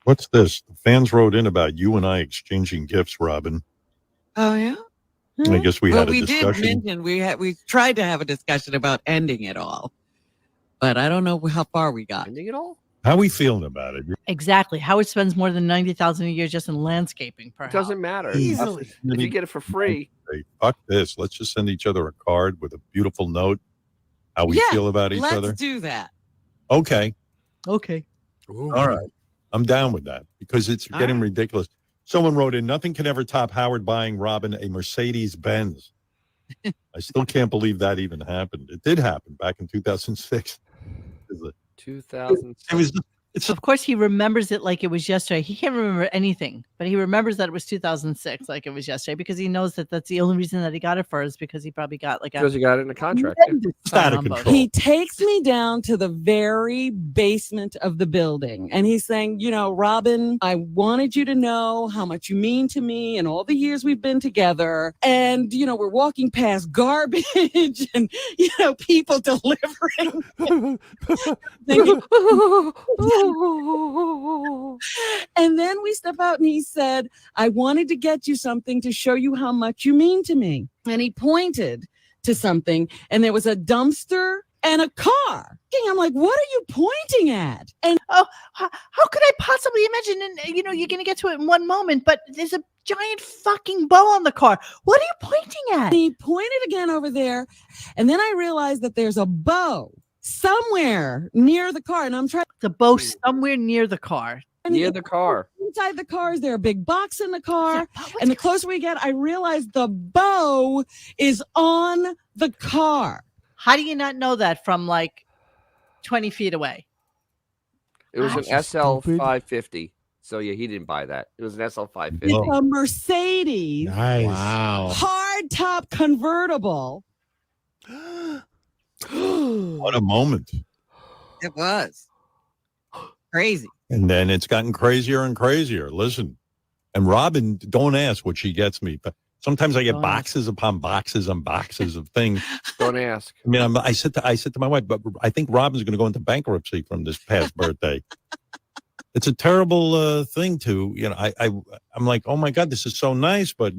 What's this? The fans wrote in about you and I exchanging gifts, Robin. Oh yeah. I guess we had a we discussion. did mention we tried to have a discussion about ending it all, but I don't know how far we got. Ending it all? How are we feeling about it? Exactly. Howard spends more than $90,000 a year just in landscaping per It doesn't matter. Easily. If you get it for free. Hey, fuck this. Let's just send each other a card with a beautiful note. How we feel about each other. Let's do that. Okay. Okay. Ooh. All right. I'm down with that because it's getting ridiculous. Someone wrote in, nothing can ever top Howard buying Robin a Mercedes Benz. I still can't believe that even happened. It did happen back in 2006. 2006. Of course, he remembers it like it was yesterday. He can't remember anything, but he remembers that it was 2006, like it was yesterday, because he knows that that's the only reason that he got it for is because he probably got because he got it in a contract. It's out of control. He takes me down to the very basement of the building and he's saying, you know, Robin, I wanted you to know how much you mean to me and all the years we've been together. And, you know, we're walking past garbage and, you know, people delivering. And then we step out and he said, I wanted to get you something to show you how much you mean to me. And he pointed to something and there was a dumpster and a car. I'm like, what are you pointing at? And how could I possibly imagine? And you know, you're going to get to it in one moment, but there's a giant fucking bow on the car. What are you pointing at? And he pointed again over there. And then I realized that there's a bow somewhere near the car. And I'm trying the bow somewhere near the car. Near the car. Inside the car, is there a big box in the car? And the closer we get, I realize the bow is on the car. How do you not know that from like 20 feet away? It was an SL 550. So yeah, he didn't buy that. It was an SL 550. It's a Mercedes. Nice. Wow. Hard top convertible. What a moment. It was crazy. And then it's gotten crazier and crazier. Listen, and Robin, don't ask what she gets me, but sometimes I get boxes upon boxes and boxes of things. Don't ask. I mean, I said to my wife, but I think Robin's going to go into bankruptcy from this past birthday. It's a terrible thing to, you know, I'm like, oh my God, this is so nice, but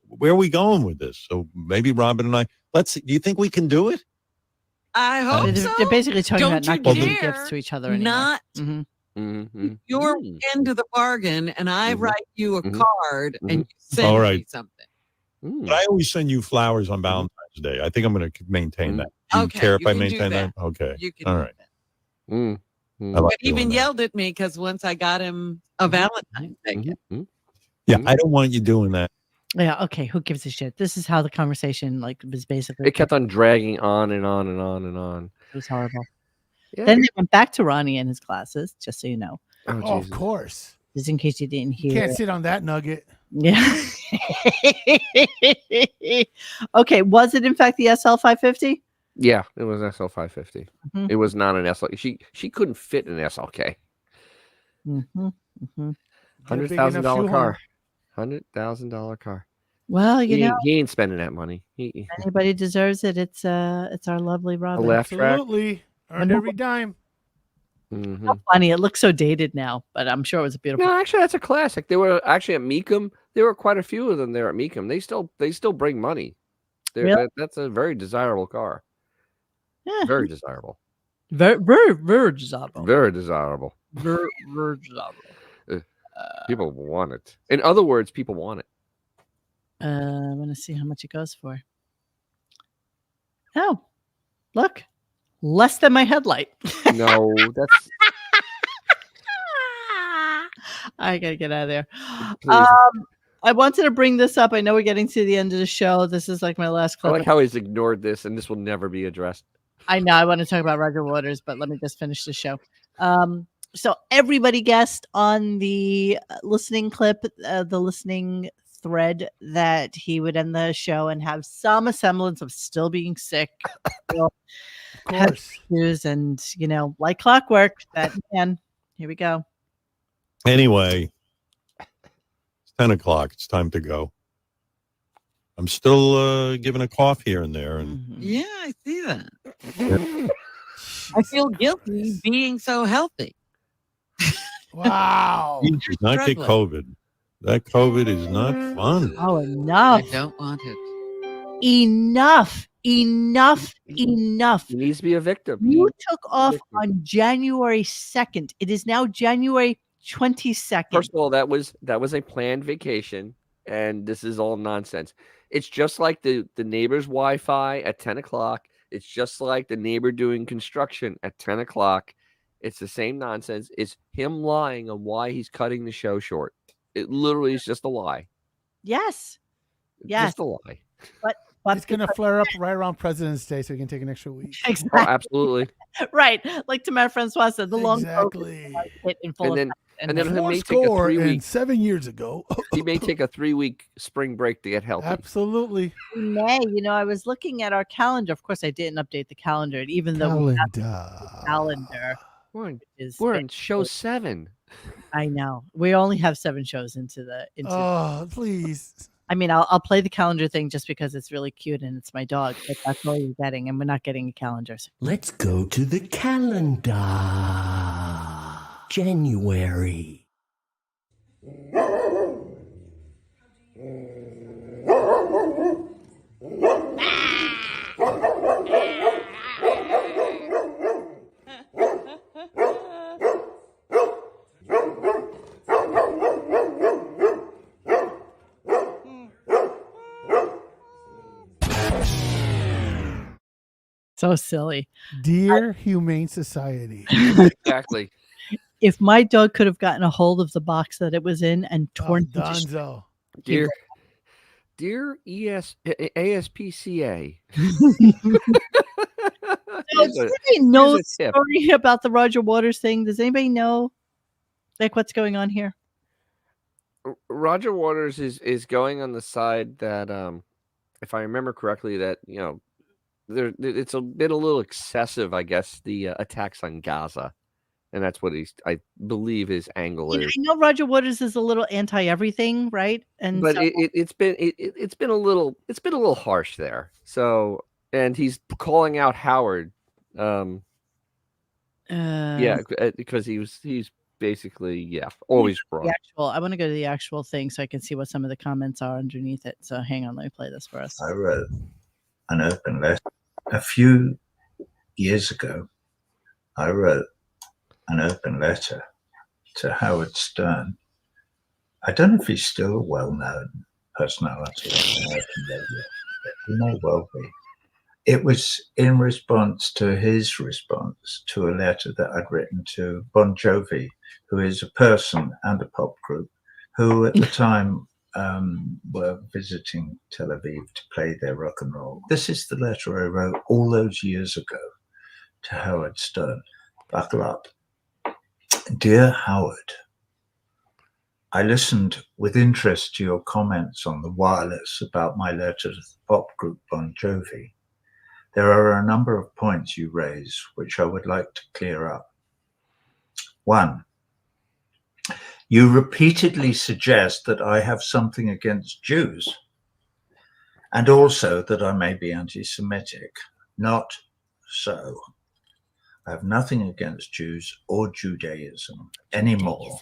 where are we going with this? So maybe Robin and I, do you think we can do it? I hope so. They're basically talking Don't about not you giving dare gifts to each other anymore. Not your end of the bargain, and I write you a card and you send me something. But I always send you flowers on Valentine's Day. I think I'm going to maintain that. Do you care if I maintain that? Okay. You can all do right. that. I like But even doing that. yelled at me because once I got him a Valentine's Day gift. Yeah, I don't want you doing that. Yeah, okay, who gives a shit? This is how the conversation like was basically. It kept on dragging on and on and on and on. It was horrible. Yeah. Then they went back to Ronnie and his classes, just so you know. Oh, of course. Just in case you didn't hear. Can't sit on that nugget. Yeah. Okay, was it in fact the SL 550? Yeah, it was SL 550. Mhm. It was not an SL. She couldn't fit an SLK. $100,000 car. $100,000 car. Well, you know, he ain't spending that money. anybody deserves it. It's our lovely Robin. laugh track. Absolutely. Earned every dime. How funny. It looks so dated now, but I'm sure it was a beautiful. No, actually, that's a classic. They were actually at Meekum. There were quite a few of them there at Meekum. They still bring money. Really? That's a very desirable car. Yeah. Very desirable. Very desirable. Very desirable. Very desirable. People want it. In other words, people want it. I want to see how much it goes for. Oh, look, less than my headlight. No, that's. I gotta get out of there. Please. I wanted to bring this up. I know we're getting to the end of the show. This is like my last I clip. like how he's ignored this, and this will never be addressed. I know I want to talk about Roger Waters, but let me just finish the show. So everybody guessed on the listening clip, the listening thread, that he would end the show and have some semblance of still being sick. Of course. And, like clockwork, that man, here we go. Anyway, it's 10 o'clock. It's time to go. I'm still giving a cough here and there. And Yeah, I see that. I feel guilty being so healthy. Wow. You should not get COVID. That COVID is not fun. Oh, enough. I don't want it. Enough. He needs to be a victim. You took off on January 2nd. It is now January 22nd. First of all, that was a planned vacation, and this is all nonsense. It's just like the neighbor's Wi-Fi at 10 o'clock. It's just like the neighbor doing construction at 10 o'clock. It's the same nonsense. It's him lying on why he's cutting the show short. It literally is just a lie. Yes. Just a lie. But it's going to flare up right around President's Day, so you can take an extra week. Exactly. Oh, absolutely. Right. Like Tamara Francois said, the long Exactly. hit in full And then he may take a Score 3 and week. 7 years ago. He may take a 3 week spring break to get healthy. Absolutely. He may. I was looking at our calendar. Of course, I didn't update the calendar, even though we have the calendar. We're on show 7. I know. We only have 7 shows into please. I mean, I'll play the calendar thing just because it's really cute and it's my dog, but that's all you're getting, and we're not getting a calendar. Let's go to the calendar. January. So silly. Dear Humane Society. Exactly. If my dog could have gotten a hold of the box that it was in and torn it to Donzo. Dear ASPCA. Does anybody know the story about the Roger Waters thing? Does anybody know what's going on here? Roger Waters is going on the side that, if I remember correctly, that it's been a little excessive, I guess, the attacks on Gaza, and that's what I believe his angle is. I know Roger Waters is a little anti everything, right? And But so, it's been a little harsh there. So, and he's calling out Howard, because he's basically always wrong. I want to go to the actual thing so I can see what some of the comments are underneath it. So hang on, let me play this for us. I wrote an open letter a few years ago. I wrote an open letter to Howard Stern. I don't know if he's still a well-known personality on American radio, but he may well be. It was in response to his response to a letter that I'd written to Bon Jovi, who is a person and a pop group, who at the time were visiting Tel Aviv to play their rock and roll. This is the letter I wrote all those years ago to Howard Stern. Buckle up. Dear Howard, I listened with interest to your comments on the wireless about my letter to the pop group Bon Jovi. There are a number of points you raise which I would like to clear up. 1. You repeatedly suggest that I have something against Jews, and also that I may be anti-Semitic. Not so. I have nothing against Jews or Judaism any more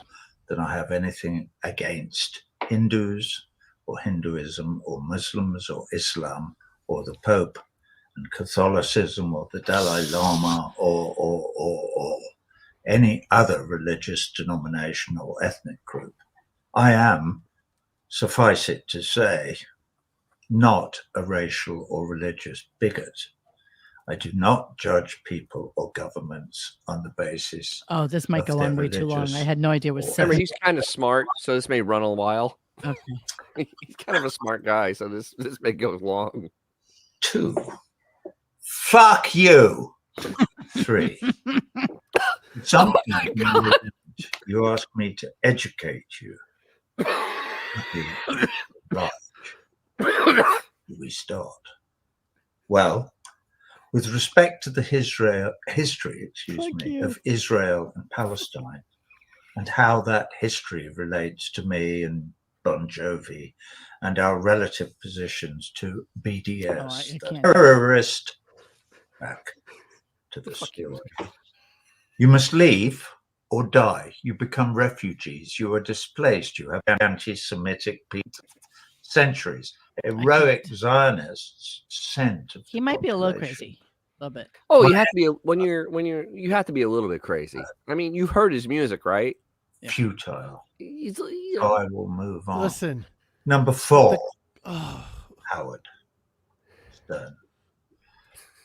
than I have anything against Hindus or Hinduism or Muslims or Islam or the Pope and Catholicism or the Dalai Lama or any other religious denomination or ethnic group. I am, suffice it to say, not a racial or religious bigot. I do not judge people or governments on the basis. Oh, this might go on way too long. I had no idea it was Remember, 7. he's kind of smart, so this may run a while. Okay. He's kind of a smart guy, so this may go long. 2. Fuck you. 3. Something you asked me to educate you. Right. We start. Well, with respect to the history, of Israel and Palestine, and how that history relates to me and Bon Jovi, and our relative positions to BDS, the terrorist. Back to the story. You must leave or die. You become refugees. You are displaced. You have anti-Semitic people. Centuries. Heroic Zionists sent. He might be a little crazy. A little bit. Oh, you have to be you have to be a little bit crazy. I mean, you've heard his music, right? Futile. You I will move on. Listen. Number 4. Howard Stern.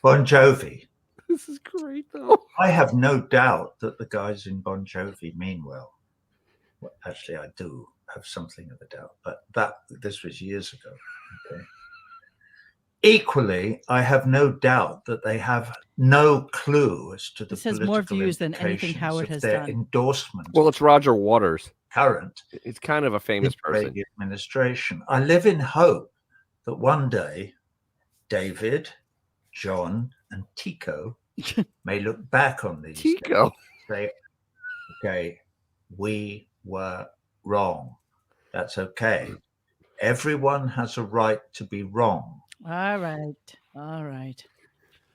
Bon Jovi. This is great, though. I have no doubt that the guys in Bon Jovi mean well. Actually, I do have something of a doubt, but this was years ago. Okay. Equally, I have no doubt that they have no clue as to the this has more views than anything Howard has their done. endorsement. Well, it's Roger Waters. Current. It's kind of a famous person. Administration. I live in hope that one day, David, John, and Tico may look back on these days and say, okay, we were wrong. That's okay. Everyone has a right to be wrong. All right.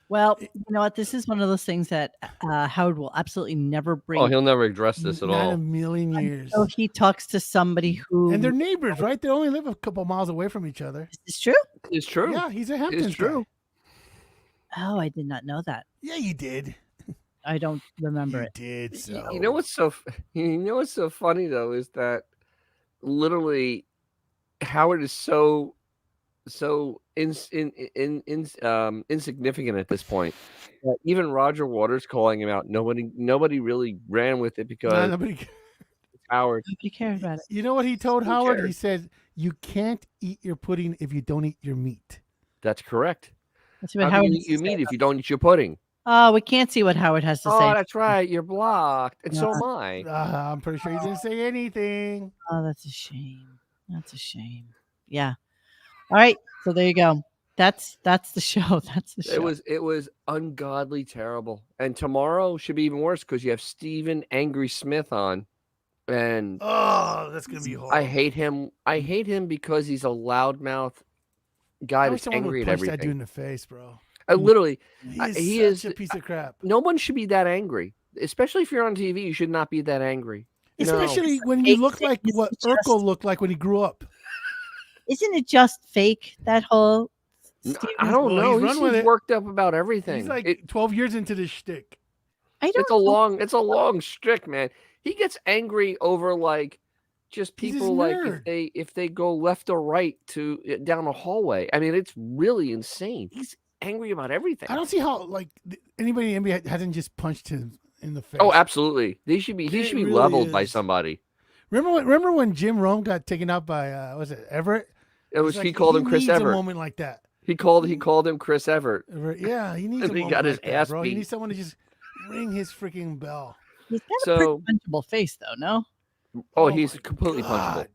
Well, you know what? This is one of those things that Howard will absolutely never bring. Oh, he'll never address this at all. Not a million years. So he talks to somebody who... And they're neighbors, right? They only live a couple miles away from each other. It's true? It's true. Yeah, he's a Hamptons It's true. guy. Oh, I did not know that. Yeah, you did. I don't remember it. Did so. You know what's so funny though is that literally Howard is so insignificant at this point. Even Roger Waters calling him out. Nobody really ran with it because nobody Howard. Nobody cared about it. You know what he told Howard? cared? He said, "You can't eat your pudding if you don't eat your meat." That's correct. That's what How Howard can you eat your meat if you don't eat your pudding? Oh, we can't see what Howard has to say. Oh, that's right. You're blocked. And so am I. I'm pretty sure he didn't say anything. Oh, that's a shame. That's a shame. Yeah. All right. So there you go. That's the show. That's the show. It was ungodly terrible. And tomorrow should be even worse because you have Stephen Angry Smith on. And oh, that's gonna be horrible. I hate him. I hate him because he's a loudmouth guy that's angry at everything. That dude in the face, bro. Literally, he is a piece of crap. No one should be that angry, especially if you're on TV. You should not be that angry. Especially when you look like what Urkel looked like when he grew up. Isn't it just fake, that whole... I don't know. He's worked up about everything. He's like 12 years into this shtick. It's a long shtick, man. He gets angry over like just people like if they go left or right down a hallway. I mean, it's really insane. He's angry about everything. I don't see how like anybody in the NBA hasn't just punched him in the face. Oh, absolutely. He should be really leveled by somebody. Remember when Jim Rome got taken out by was it Everett? He called him Chris Everett. A moment like that. He called him Chris Everett. Yeah, he needs. And he got his ass bro. beat. He needs someone to just ring his freaking bell. He's got a pretty punchable face, though. No. Oh, he's completely punchable.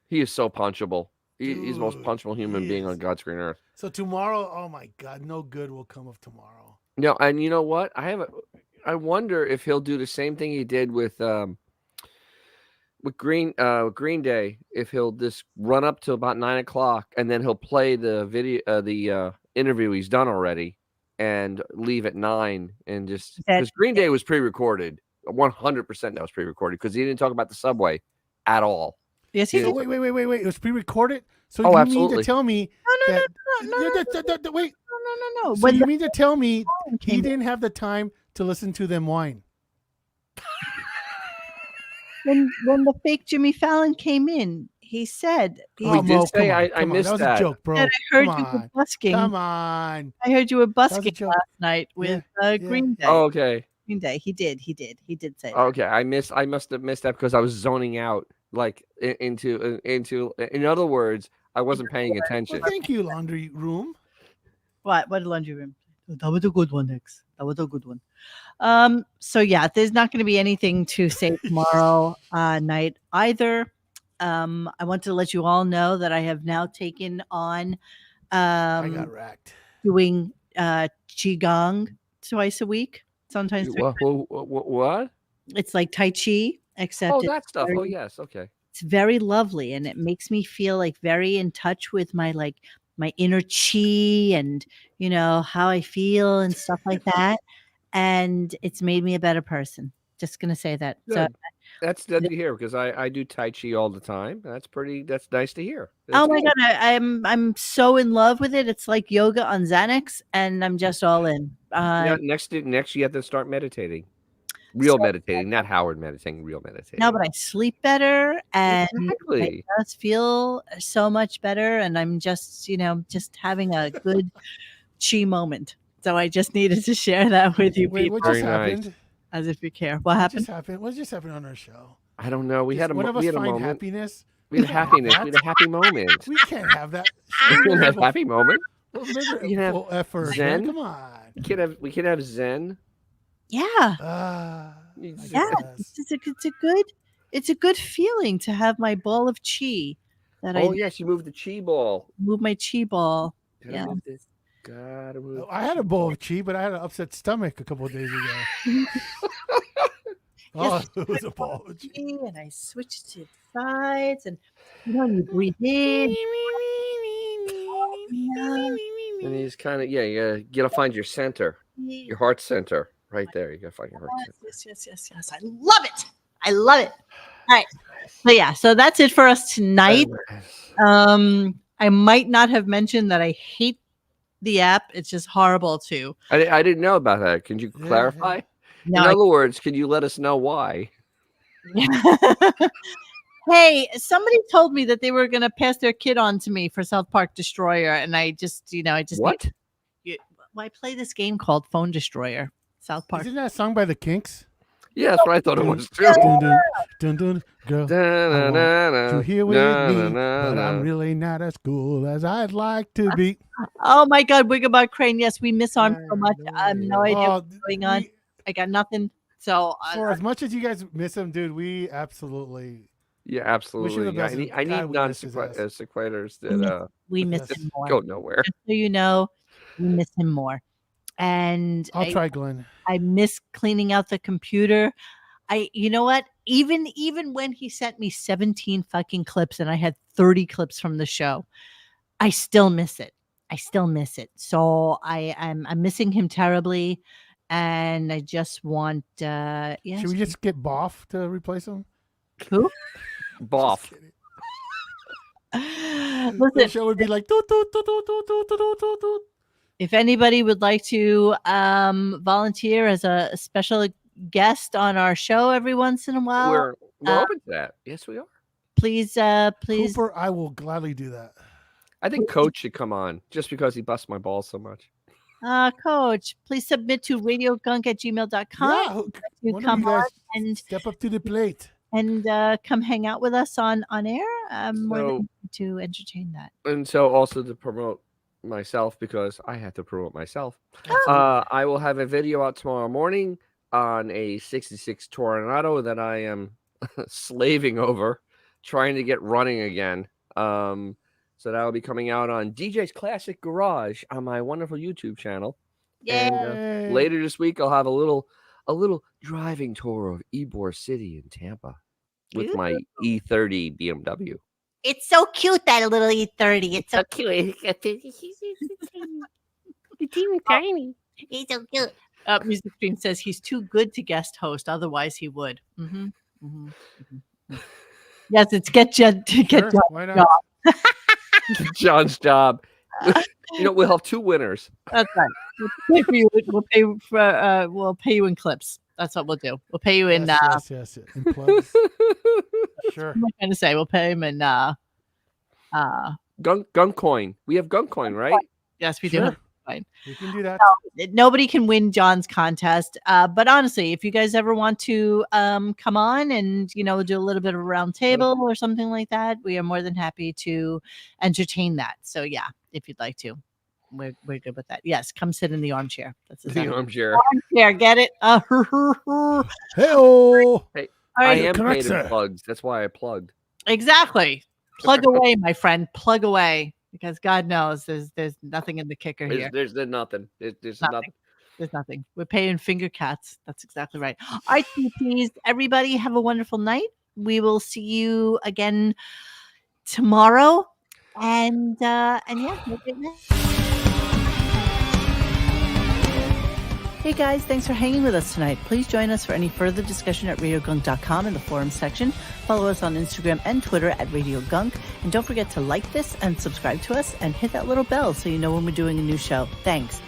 He is so punchable. He's the most punchable human being on God's green earth. So tomorrow, oh my God, no good will come of tomorrow. No, and you know what? I wonder if he'll do the same thing he did with Green Day. If he'll just run up to about 9 o'clock and then he'll play the video, the interview he's done already, and leave at 9 and just because Green Day was pre-recorded, 100% that was pre-recorded because he didn't talk about the subway at all. Yes, he did. Wait! It was pre-recorded. So you mean to tell me? No. Wait. No. So you mean to tell me he didn't have the time to listen to them whine? When the fake Jimmy Fallon came in, he said, I missed that. That was a joke, bro. I heard you were busking. Come on. I heard you were busking last night with Green Day. Oh, okay. Green Day. He did say that. Okay, I must have missed that because I was zoning out, like into. In other words, I wasn't paying attention. Well, thank you, laundry room. What laundry room? That was a good one, X. That was a good one. So yeah, there's not going to be anything to say tomorrow night either. I want to let you all know that I have now taken on I got racked. doing qigong twice a week, sometimes What? it's like Tai Chi, except Oh, it's that stuff. Oh, very, yes. Okay. it's very lovely, and it makes me feel like very in touch with my my inner chi and how I feel and stuff like that. And it's made me a better person. Just gonna say that. So Good. That's good to hear because I do Tai Chi all the time. That's nice to hear. oh That's my good. god, I'm so in love with it. It's like yoga on Xanax, and I'm just all in. Yeah, next you have to start meditating. So- Meditating, not Howard meditating, real meditating. No, but I sleep better and Exactly. I just feel so much better, and I'm just just having a good chi moment. So I just needed to share that with you Wait, people. what just Very nice. happened? As if you care. What What happened? just happened? What just happened on our show? I don't know. We Just had a one of us we had a find moment. happiness. We had happiness. We had a happy moment. We can't have that. We can have happy moment. Well, remember, We can have full effort. Zen. Come on. We can have Zen. Yeah. I Yeah. guess. It's a good feeling to have my ball of chi that Oh I yes, you moved the chi ball. move my chi ball. Gotta Yeah. move this. Gotta move. I had a bowl of chi, but I had an upset stomach a couple of days ago. Oh, it was a ball of chi. And I switch to sides, and you breathe in. And he's kind of you gotta find your center, your heart center, right there. You gotta find your heart center. Yes. I love it. I love it. All right. So yeah, so that's it for us tonight. I might not have mentioned that I hate the app. It's just horrible too. I didn't know about that. Can you clarify? No, In other words, can you let us know why? Hey, somebody told me that they were going to pass their kid on to me for South Park Destroyer, and I just What? I play this game called Phone Destroyer. South Park. Isn't that a song by the Kinks? Yeah, that's what I thought it was too. Dun, dun, girl, I want you here with me, but I'm really not as cool as I'd like to be. Oh my God, Wigglebug Crane. Yes, we miss Arm so much. I have no idea what's going on. I got nothing. So For as much as you guys miss him, dude, we absolutely. Yeah, Wish him absolutely. the best. I need God, we miss his ass. non-sequiturs that we miss just him more. go nowhere. Just so you know, we miss him more. And I'll try, Glenn. I miss cleaning out the computer. You know what? Even when he sent me 17 fucking clips and I had 30 clips from the show, I still miss it. So I'm missing him terribly, and I just want. Should we just get Boff to replace him? Who? Boff. The Listen, show would be like. Doot, doot, doot, doot, doot, doot, doot, doot, doot. if anybody would like to volunteer as a special guest on our show every once in a while, We're open to that. Yes, we are. please. Cooper, I will gladly do that. I think Coach should come on just because he busts my balls so much. Coach, please submit to radiogunk@gmail.com. Yeah, You one of come you guys on and step up to the plate and come hang out with us on air. I'm more So- than happy to entertain that. And so also to promote myself, because I have to promote myself. I will have a video out tomorrow morning on a 66 Toronado that I am slaving over, trying to get running again. So that will be coming out on DJ's Classic Garage on my wonderful YouTube channel. And later this week, I'll have a little driving tour of Ybor City in Tampa with my E30 BMW. It's so cute, that little E30. It's so cute. It's even tiny. He's so cute. Music Stream says he's too good to guest host. Otherwise, he would. Yes, it's get John to get Sure, John's why not? job. John's job. We'll have two winners. That's right. We'll pay you in clips. That's what we'll do. We'll pay you in. Yes. In plugs. Sure. What am I going to say? We'll pay him in. Gun coin. We have gun coin, right? Yes, we do. Sure. Have fine. We can do that. Nobody can win John's contest. But honestly, if you guys ever want to come on and do a little bit of a round table or something like that, we are more than happy to entertain that. So yeah, if you'd like to. we're good with that. Yes, come sit in the armchair. That's The armchair. Armchair, get it? Hey-oh. Hey, All right. I am Correct, paid in sir. plugs. That's why I plugged. Exactly. Plug away, my friend. Plug away, because God knows there's nothing in the kicker here. There's nothing. There's Nothing. nothing. There's nothing. We're paying finger cats. That's exactly right. All right, please, everybody, have a wonderful night. We will see you again tomorrow. And yeah, have a great night. Hey guys, thanks for hanging with us tonight. Please join us for any further discussion at RadioGunk.com in the forum section. Follow us on Instagram and Twitter at RadioGunk. And don't forget to like this and subscribe to us and hit that little bell so you know when we're doing a new show. Thanks.